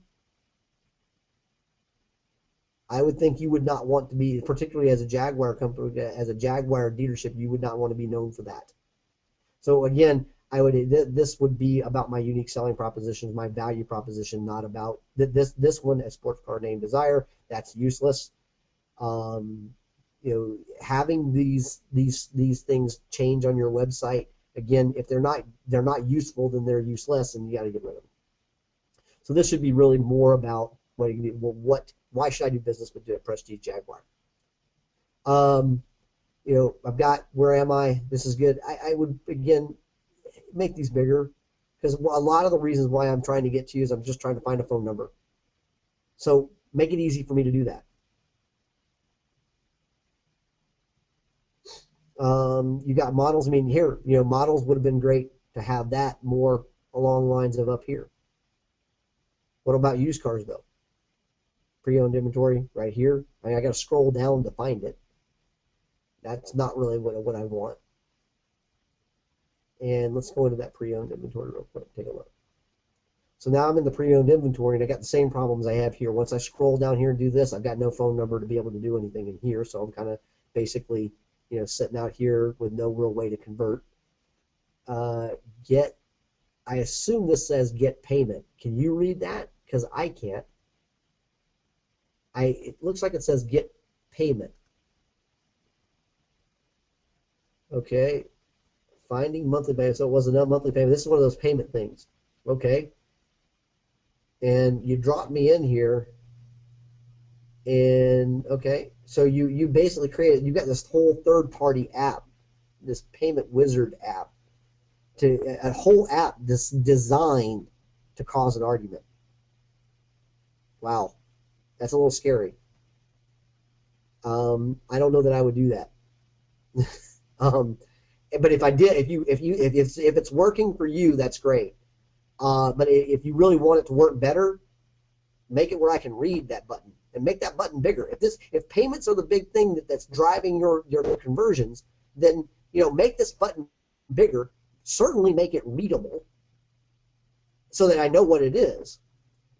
I would think you would not want to be, particularly as a Jaguar company, as a Jaguar dealership, you would not want to be known for that. So again, this would be about my unique selling propositions, my value proposition, not about this one, a sports car named Desire. That's useless. Having these things change on your website, again, if they're not useful, then they're useless, and you got to get rid of them. So this should be really more about why should I do business with Prestige Jaguar? I've got, where am I? This is good. I would, again, make these bigger because a lot of the reasons why I'm trying to get to you is I'm just trying to find a phone number. So make it easy for me to do that. You got models. I mean, here, models would have been great to have that more along lines of up here. What about used cars, though? Pre-owned inventory right here. I got to scroll down to find it. That's not really what I want. And let's go into that pre-owned inventory real quick. Take a look. So now I'm in the pre-owned inventory, and I got the same problems I have here. Once I scroll down here and do this, I've got no phone number to be able to do anything in here. So I'm kind of basically, sitting out here with no real way to convert. I assume this says get payment. Can you read that? Because I can't. It looks like it says get payment. Okay. Finding monthly payment. So it wasn't a monthly payment. This is one of those payment things. Okay. And you drop me in here. And okay. So you basically created, you've got this whole third-party app, this payment wizard app, a whole app that's designed to cause an argument. Wow. That's a little scary. I don't know that I would do that. But if I did, if it's working for you, that's great. But if you really want it to work better, make it where I can read that button and make that button bigger. If payments are the big thing that's driving your conversions, then make this button bigger. Certainly make it readable, so that I know what it is.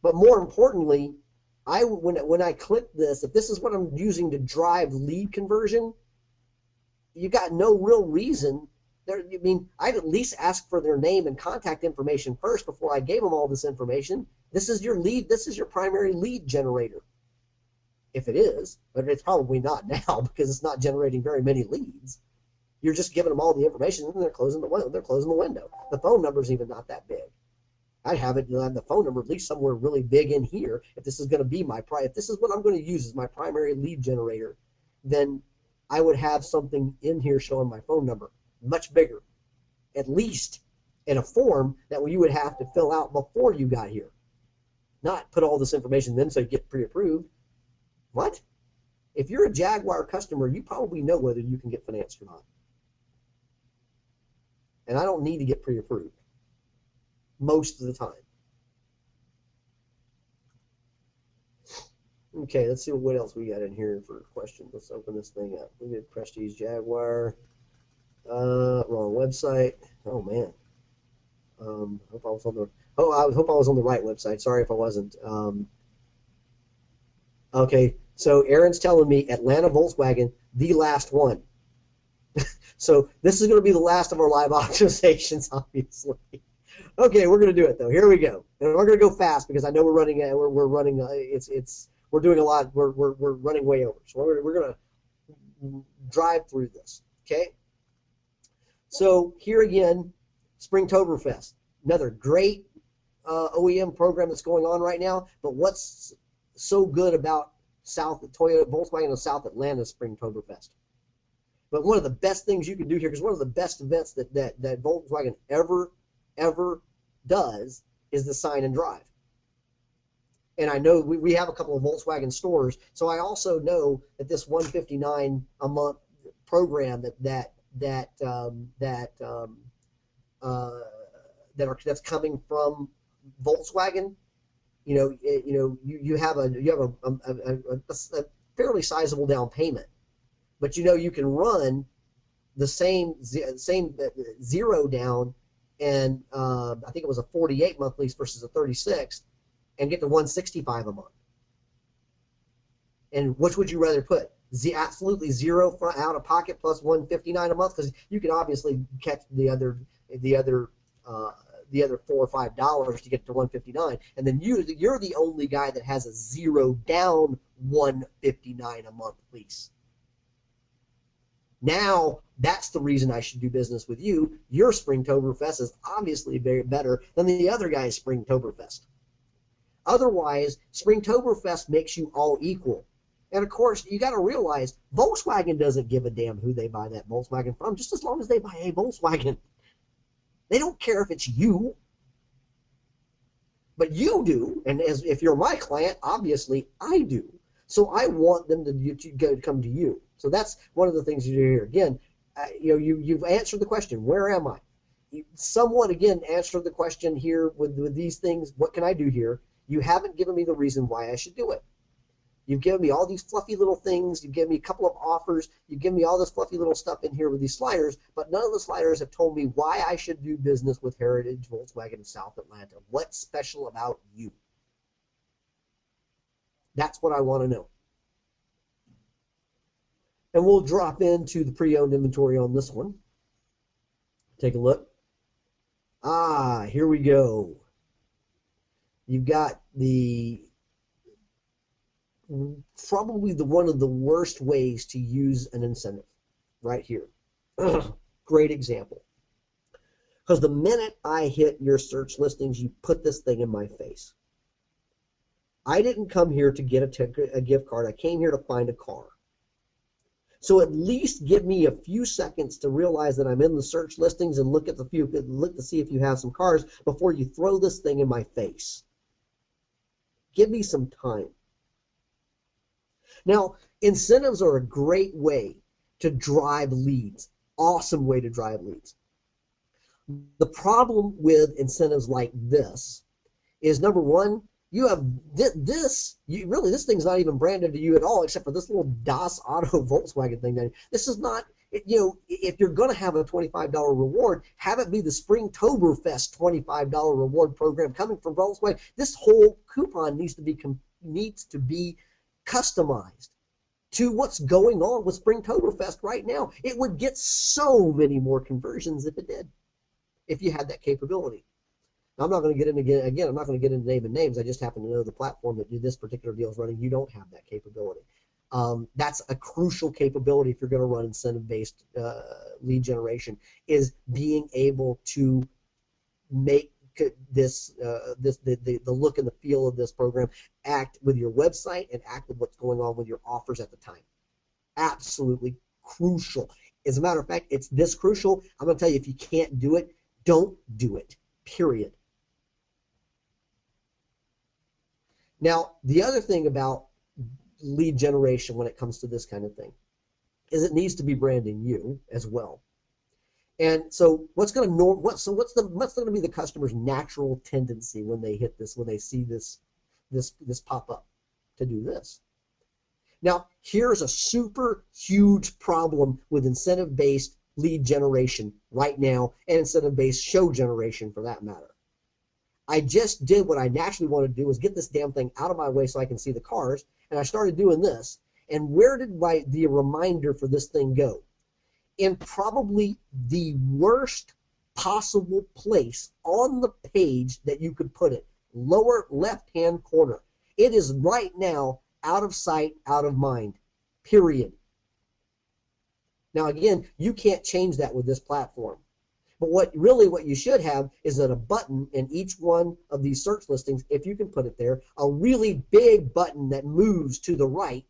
But more importantly, when I click this, if this is what I'm using to drive lead conversion, you got no real reason I mean, I'd at least ask for their name and contact information first before I gave them all this information. This is your lead. This is your primary lead generator. If it is, but it's probably not now because it's not generating very many leads. You're just giving them all the information, and they're closing the window. The phone number's even not that big. I'd have it the phone number at least somewhere really big in here. If this is going to be if this is what I'm going to use as my primary lead generator, then I would have something in here showing my phone number, much bigger, at least in a form that you would have to fill out before you got here. Not put all this information in so you get pre-approved. What? If you're a Jaguar customer, you probably know whether you can get financed or not. And I don't need to get pre-approved most of the time. Okay, let's see what else we got in here for questions. Let's open this thing up. We did Prestige Jaguar. Wrong website. Oh man. I hope I was on the right website. Sorry if I wasn't. Okay, so Aaron's telling me Atlanta Volkswagen, the last one. So this is going to be the last of our live optimizations, obviously. Okay, we're going to do it though. Here we go, and we're going to go fast because I know we're running. We're doing a lot. We're running way over. So we're going to drive through this. Okay. So here again, Springtoberfest, another great OEM program that's going on right now. But what's so good about Volkswagen of South Atlanta Springtoberfest? But one of the best things you can do here, because one of the best events that Volkswagen ever does is the sign and drive. And I know we have a couple of Volkswagen stores, so I also know that this $159 a month program that's coming from Volkswagen. You have a fairly sizable down payment, but you can run the same zero down, and I think it was a 48 month lease versus a 36, and get to $165 a month. And which would you rather put? Absolutely zero out of pocket plus $159 a month, because you can obviously catch the other $4 or $5 to get to $159, and then you're the only guy that has a zero down $159 a month lease. Now that's the reason I should do business with you. Your Springtoberfest is obviously very better than the other guy's Springtoberfest. Otherwise, Springtoberfest makes you all equal. And of course, you got to realize Volkswagen doesn't give a damn who they buy that Volkswagen from, just as long as they buy a Volkswagen. They don't care if it's you. But you do, and if you're my client, obviously I do. So I want them to come to you. So that's one of the things you do here. Again, you've answered the question, where am I? Someone, again, answered the question here with these things, what can I do here? You haven't given me the reason why I should do it. You've given me all these fluffy little things. You've given me a couple of offers. You've given me all this fluffy little stuff in here with these sliders, but none of the sliders have told me why I should do business with Heritage Volkswagen in South Atlanta. What's special about you? That's what I want to know. And we'll drop into the pre-owned inventory on this one. Take a look. Here we go. You've got probably one of the worst ways to use an incentive right here. Great example. Because the minute I hit your search listings, you put this thing in my face. I didn't come here to get a gift card. I came here to find a car. So at least give me a few seconds to realize that I'm in the search listings and look to see if you have some cars before you throw this thing in my face. Give me some time. Now, incentives are a great way to drive leads. Awesome way to drive leads. The problem with incentives like this is, number one, you have this thing's not even branded to you at all, except for this little Das Auto Volkswagen thing. This is not, if you're going to have a $25 reward, have it be the Springtoberfest $25 reward program coming from Volkswagen. This whole coupon needs to be customized. to what's going on with Springtoberfest right now. It would get so many more conversions if it did, if you had that capability. Now, I'm not going to get into again. I'm not going to get into naming names. I just happen to know the platform that this particular deal is running. You don't have that capability. That's a crucial capability if you're going to run incentive-based lead generation, is being able to make this the look and the feel of this program act with your website and act with what's going on with your offers at the time. Absolutely crucial. As a matter of fact, it's this crucial. I'm going to tell you, if you can't do it, don't do it. Period. Now, the other thing about lead generation when it comes to this kind of thing is it needs to be branding you as well. And so what's going to be the customer's natural tendency when they hit this, when they see this pop up to do this? Now, here's a super huge problem with incentive-based lead generation right now, and incentive-based show generation for that matter. I just did what I naturally wanted to do, was get this damn thing out of my way so I can see the cars, and I started doing this. And where did the reminder for this thing go? In probably the worst possible place on the page that you could put it, lower left-hand corner. It is right now out of sight, out of mind, period. Now, again, you can't change that with this platform. But what you should have is that a button in each one of these search listings, if you can put it there, a really big button that moves to the right,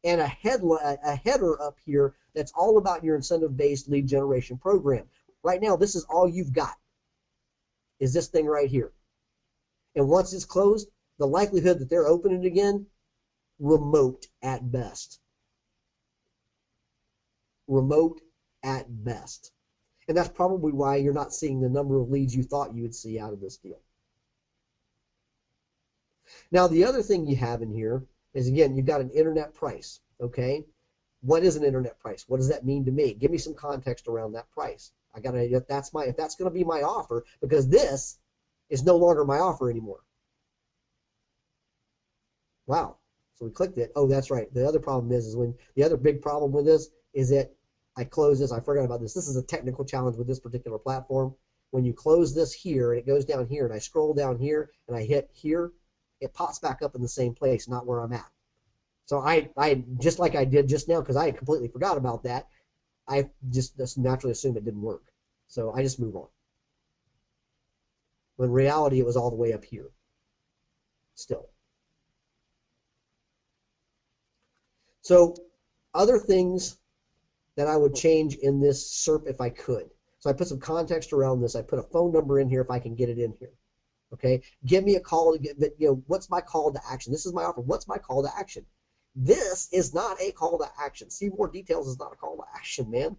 and a header up here that's all about your incentive-based lead generation program. Right now, this is all you've got, is this thing right here. And once it's closed, the likelihood that they're opening it again, remote at best. Remote at best. And that's probably why you're not seeing the number of leads you thought you would see out of this deal. Now, the other thing you have in here is, again, you've got an internet price, okay? What is an internet price? What does that mean to me? Give me some context around that price. If that's going to be my offer, because this is no longer my offer anymore. Wow. So we clicked it. Oh, that's right. The other problem is when the other big problem with this is that I close this. I forgot about this. This is a technical challenge with this particular platform. When you close this here, and it goes down here, and I scroll down here, and I hit here, it pops back up in the same place, not where I'm at. So I just like I did just now, because I had completely forgot about that, I just naturally assumed it didn't work. So I just move on. When in reality, it was all the way up here still. So other things that I would change in this SERP if I could. So I put some context around this. I put a phone number in here if I can get it in here. Okay, give me a call to get, what's my call to action? This is my offer. What's my call to action? This is not a call to action. See more details is not a call to action, man.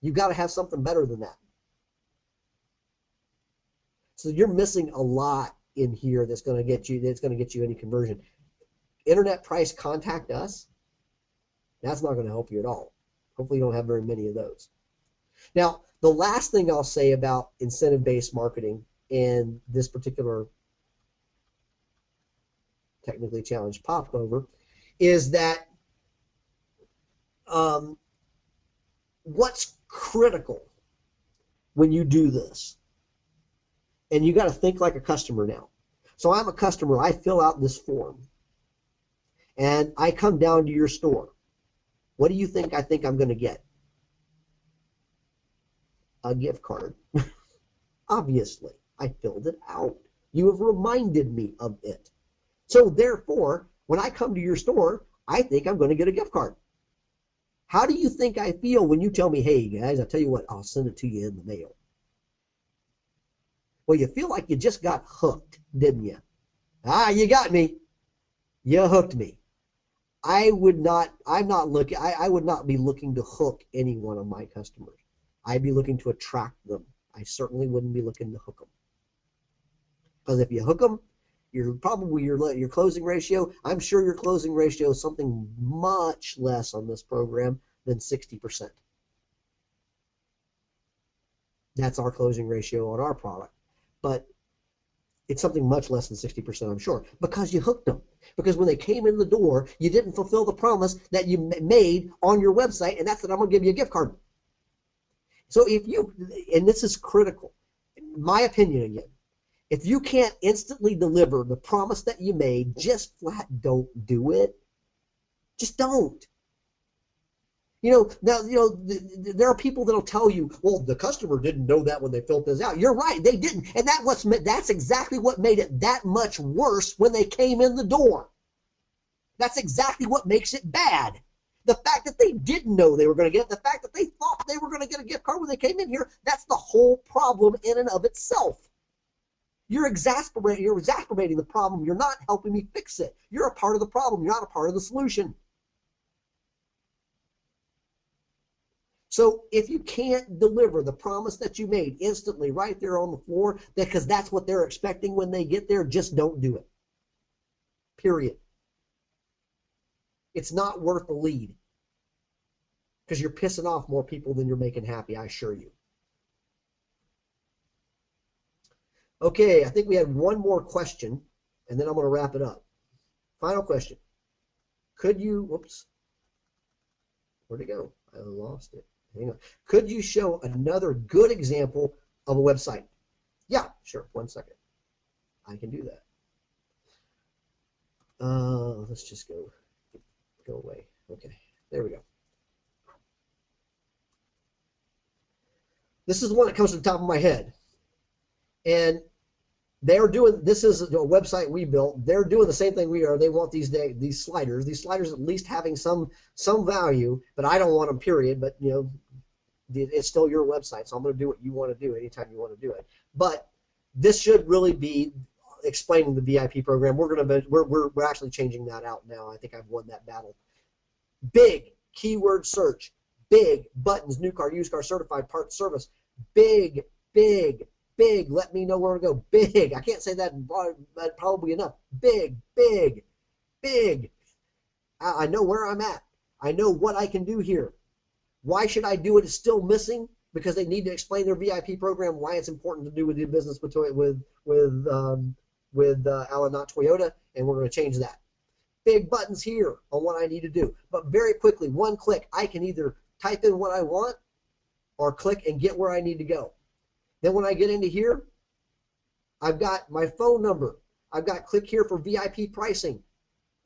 You've got to have something better than that. So you're missing a lot in here that's going to get you any conversion. Internet price, contact us. That's not going to help you at all. Hopefully you don't have very many of those. Now, the last thing I'll say about incentive-based marketing in this particular technically challenged popover is that what's critical when you do this, and you got to think like a customer now. So I'm a customer. I fill out this form, and I come down to your store. What do you think I think I'm going to get? A gift card. Obviously, I filled it out. You have reminded me of it. So therefore, when I come to your store, I think I'm going to get a gift card. How do you think I feel when you tell me, hey guys, I'll tell you what, I'll send it to you in the mail? Well, you feel like you just got hooked, didn't you? You got me. You hooked me. I would not be looking to hook any one of my customers. I'd be looking to attract them. I certainly wouldn't be looking to hook them. Because if you hook them, you're probably your closing ratio, I'm sure your closing ratio is something much less on this program than 60%. That's our closing ratio on our product. But it's something much less than 60%, I'm sure, because you hooked them. Because when they came in the door, you didn't fulfill the promise that you made on your website, and that's that I'm going to give you a gift card. So if you, and this is critical, my opinion again, if you can't instantly deliver the promise that you made, just flat don't do it. Just don't. Now, there are people that'll tell you, well, the customer didn't know that when they filled this out. You're right, they didn't. And that's exactly what made it that much worse when they came in the door. That's exactly what makes it bad. The fact that they didn't know they were going to get it, the fact that they thought they were going to get a gift card when they came in here, that's the whole problem in and of itself. You're exacerbating the problem. You're not helping me fix it. You're a part of the problem. You're not a part of the solution. So if you can't deliver the promise that you made instantly right there on the floor, because that's what they're expecting when they get there, just don't do it. Period. It's not worth the lead, because you're pissing off more people than you're making happy, I assure you. Okay, I think we had one more question, and then I'm going to wrap it up. Final question. Could you, whoops, where'd it go? I lost it. Hang on. Could you show another good example of a website? Yeah, sure. 1 second. I can do that. Let's just go away. Okay, there we go. This is the one that comes to the top of my head. And they're doing, this is a website we built. They're doing the same thing we are. They want these sliders. These sliders at least having some value, but I don't want them, period. But, it's still your website, so I'm going to do what you want to do anytime you want to do it. But this should really be explaining the VIP program. We're actually changing that out now. I think I've won that battle. Big keyword search. Big buttons, new car, used car, certified, parts, service. Big, big, big. Let me know where to go. Big. I can't say that probably enough. Big, big, big. I know where I'm at. I know what I can do here. Why should I do it is still missing, because they need to explain their VIP program, why it's important to do with the business with Alan, not Toyota, and we're going to change that. Big buttons here on what I need to do. But very quickly, one click, I can either type in what I want or click and get where I need to go. Then when I get into here, I've got my phone number. I've got click here for VIP pricing.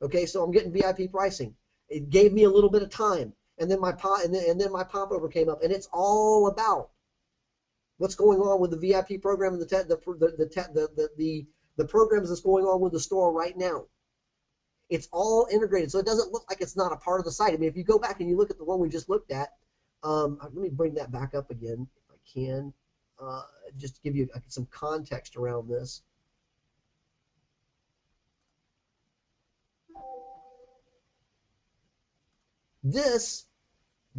Okay, so I'm getting VIP pricing. It gave me a little bit of time. And then my popover came up, and it's all about what's going on with the VIP program and the programs that's going on with the store right now. It's all integrated, so it doesn't look like it's not a part of the site. I mean, if you go back and you look at the one we just looked at, let me bring that back up again if I can, just to give you some context around this. This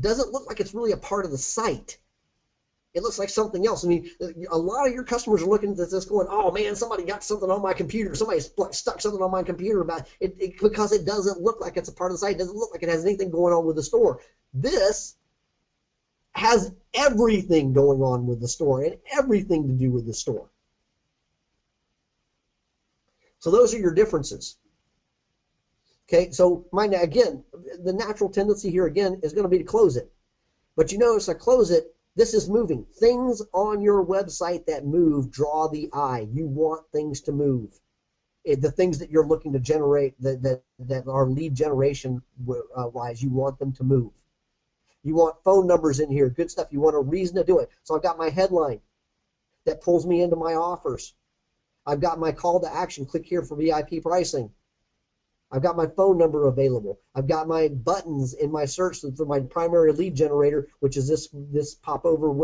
doesn't look like it's really a part of the site. It looks like something else. I mean, a lot of your customers are looking at this going, oh man, somebody got something on my computer. Somebody stuck something on my computer about it, because it doesn't look like it's a part of the site. It doesn't look like it has anything going on with the store. This has everything going on with the store and everything to do with the store. So those are your differences. Okay, so again, the natural tendency here again is going to be to close it. But you notice I close it, this is moving. Things on your website that move draw the eye. You want things to move. The things that you're looking to generate, that are lead generation wise, you want them to move. You want phone numbers in here, good stuff. You want a reason to do it. So I've got my headline that pulls me into my offers. I've got my call to action, click here for VIP pricing. I've got my phone number available. I've got my buttons in my search for my primary lead generator, which is this popover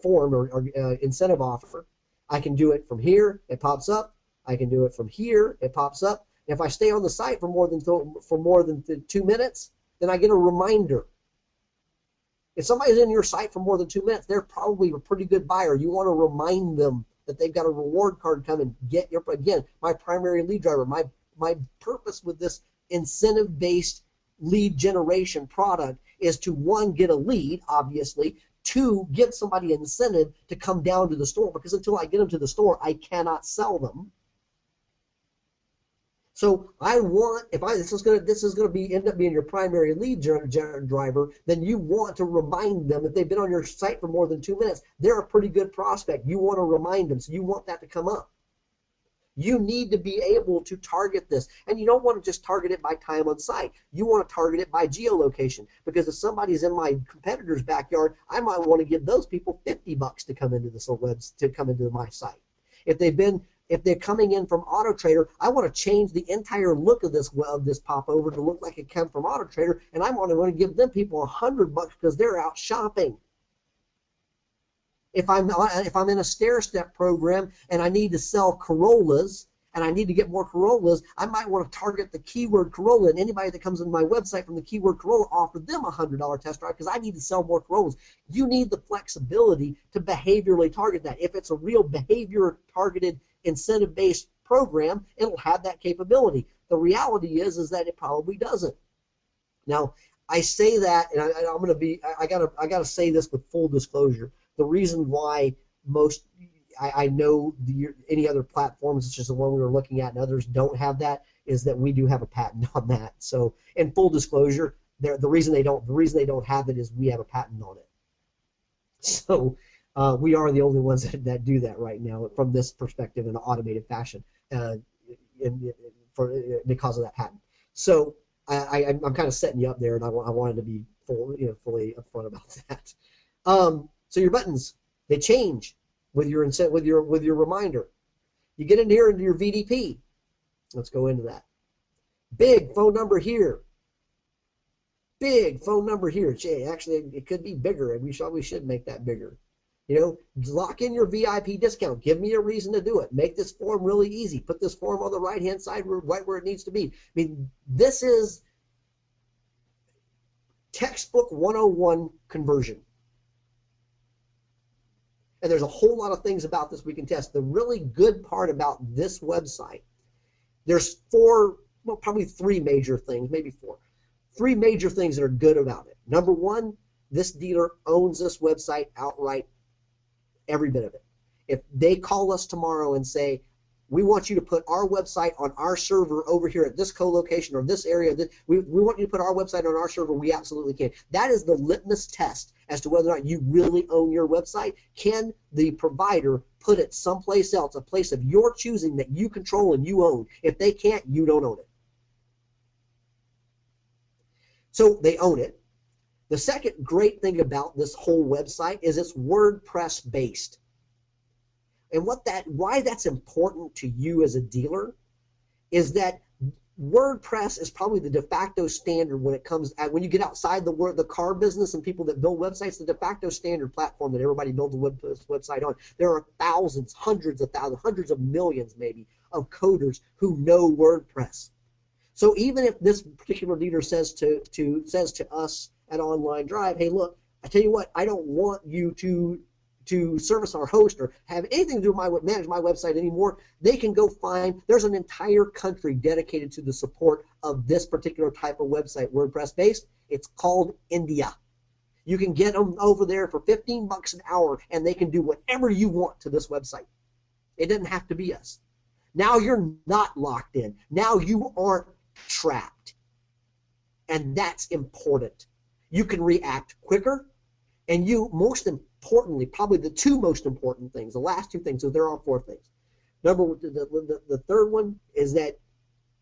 form or incentive offer. I can do it from here, it pops up. I can do it from here, it pops up. And if I stay on the site for more than 2 minutes, then I get a reminder. If somebody's in your site for more than 2 minutes, they're probably a pretty good buyer. You want to remind them that they've got a reward card coming. Again, my primary lead driver. My purpose with this incentive-based lead generation product is to, one, get a lead, obviously, two, give somebody an incentive to come down to the store, because until I get them to the store, I cannot sell them. So I want, this is gonna end up being your primary lead driver, then you want to remind them if they've been on your site for more than 2 minutes, they're a pretty good prospect. You want to remind them, so you want that to come up. You need to be able to target this, and you don't want to just target it by time on site. You want to target it by geolocation, because if somebody's in my competitor's backyard, I might want to give those people $50 to come into my site. If they're coming in from Auto Trader, I want to change the entire look of this popover to look like it came from Auto Trader, and I want to give them people $100 because they're out shopping. If I'm in a stair-step program and I need to sell Corollas and I need to get more Corollas, I might want to target the keyword Corolla, and anybody that comes into my website from the keyword Corolla, offer them a $100 test drive because I need to sell more Corollas. You need the flexibility to behaviorally target that. If it's a real behavior-targeted, incentive-based program, it'll have that capability. The reality is that it probably doesn't. Now, I say that, and I gotta say this with full disclosure. The reason why I know any other platforms, such as the one we were looking at, and others don't have that, is that we do have a patent on that. So, in full disclosure, the reason they don't have it is we have a patent on it. So, we are the only ones that do that right now from this perspective in an automated fashion, because of that patent. So, I'm kind of setting you up there, and I wanted to be fully upfront about that. So your buttons, they change with your reminder. You get in here into your VDP. Let's go into that. Big phone number here. Big phone number here. Actually, it could be bigger, and we should make that bigger. Lock in your VIP discount. Give me a reason to do it. Make this form really easy. Put this form on the right-hand side, right where it needs to be. I mean, this is textbook 101 conversion. And there's a whole lot of things about this we can test. The really good part about this website, there's probably three major things, maybe four. Three major things that are good about it. Number one, this dealer owns this website outright, every bit of it. If they call us tomorrow and say, we want you to put our website on our server over here at this co-location or this area, we want you to put our website on our server, we absolutely can. That is the litmus test as to whether or not you really own your website. Can the provider put it someplace else, a place of your choosing that you control and you own? If they can't, you don't own it. So they own it. The second great thing about this whole website is it's WordPress based. And why that's important to you as a dealer is that WordPress is probably the de facto standard when you get outside the car business and people that build websites, the de facto standard platform that everybody builds a website on. There are thousands, hundreds of thousands, hundreds of millions maybe of coders who know WordPress. So even if this particular dealer says to us at Online Drive, hey, look, I tell you what, I don't want you to service our host or have anything to do with manage my website anymore, they can go find, there's an entire country dedicated to the support of this particular type of website, WordPress based. It's called India. You can get them over there for $15 an hour and they can do whatever you want to this website. It doesn't have to be us. Now you're not locked in. Now you aren't trapped. And that's important. You can react quicker, and you, most importantly, probably the two most important things, the last two things, so there are four things. The third one is that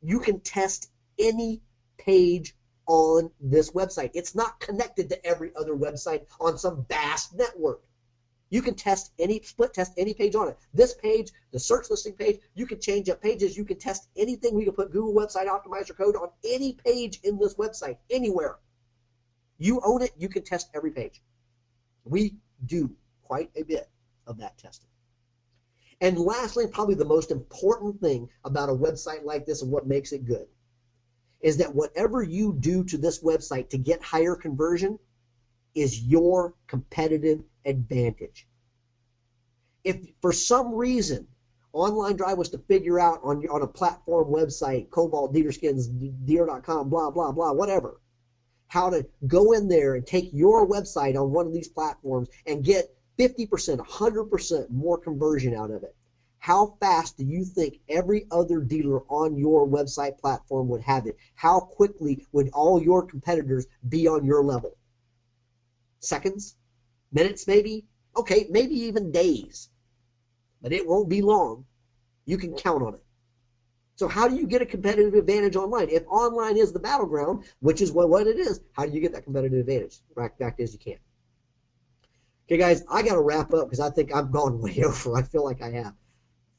you can test any page on this website. It's not connected to every other website on some vast network. You can split test any page on it. This page, the search listing page, you can change up pages. You can test anything. We can put Google Website Optimizer code on any page in this website, anywhere. You own it, you can test every page. We do quite a bit of that testing. And lastly, probably the most important thing about a website like this and what makes it good is that whatever you do to this website to get higher conversion is your competitive advantage. If for some reason Online Drive was to figure out on a platform website, Cobalt, Dealerskins, Dealer.com, blah, blah, blah, whatever, how to go in there and take your website on one of these platforms and get 50%, 100% more conversion out of it. how fast do you think every other dealer on your website platform would have it? How quickly would all your competitors be on your level? Seconds? Minutes maybe? Okay, maybe even days. But it won't be long. You can count on it. So how do you get a competitive advantage online? If online is the battleground, which is what it is, how do you get that competitive advantage? Fact is you can't. Okay, guys, I got to wrap up because I think I've gone way over. I feel like I have.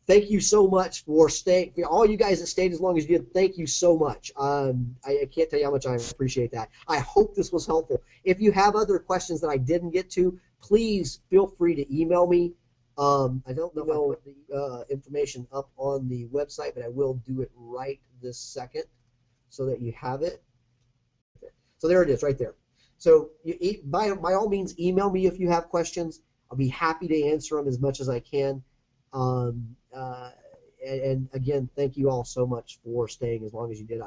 Thank you so much for staying. For all you guys that stayed as long as you did, thank you so much. I can't tell you how much I appreciate that. I hope this was helpful. If you have other questions that I didn't get to, please feel free to email me. I don't know if I put the information up on the website, but I will do it right this second so that you have it. So there it is right there. So by all means, email me if you have questions. I'll be happy to answer them as much as I can. And again, thank you all so much for staying as long as you did.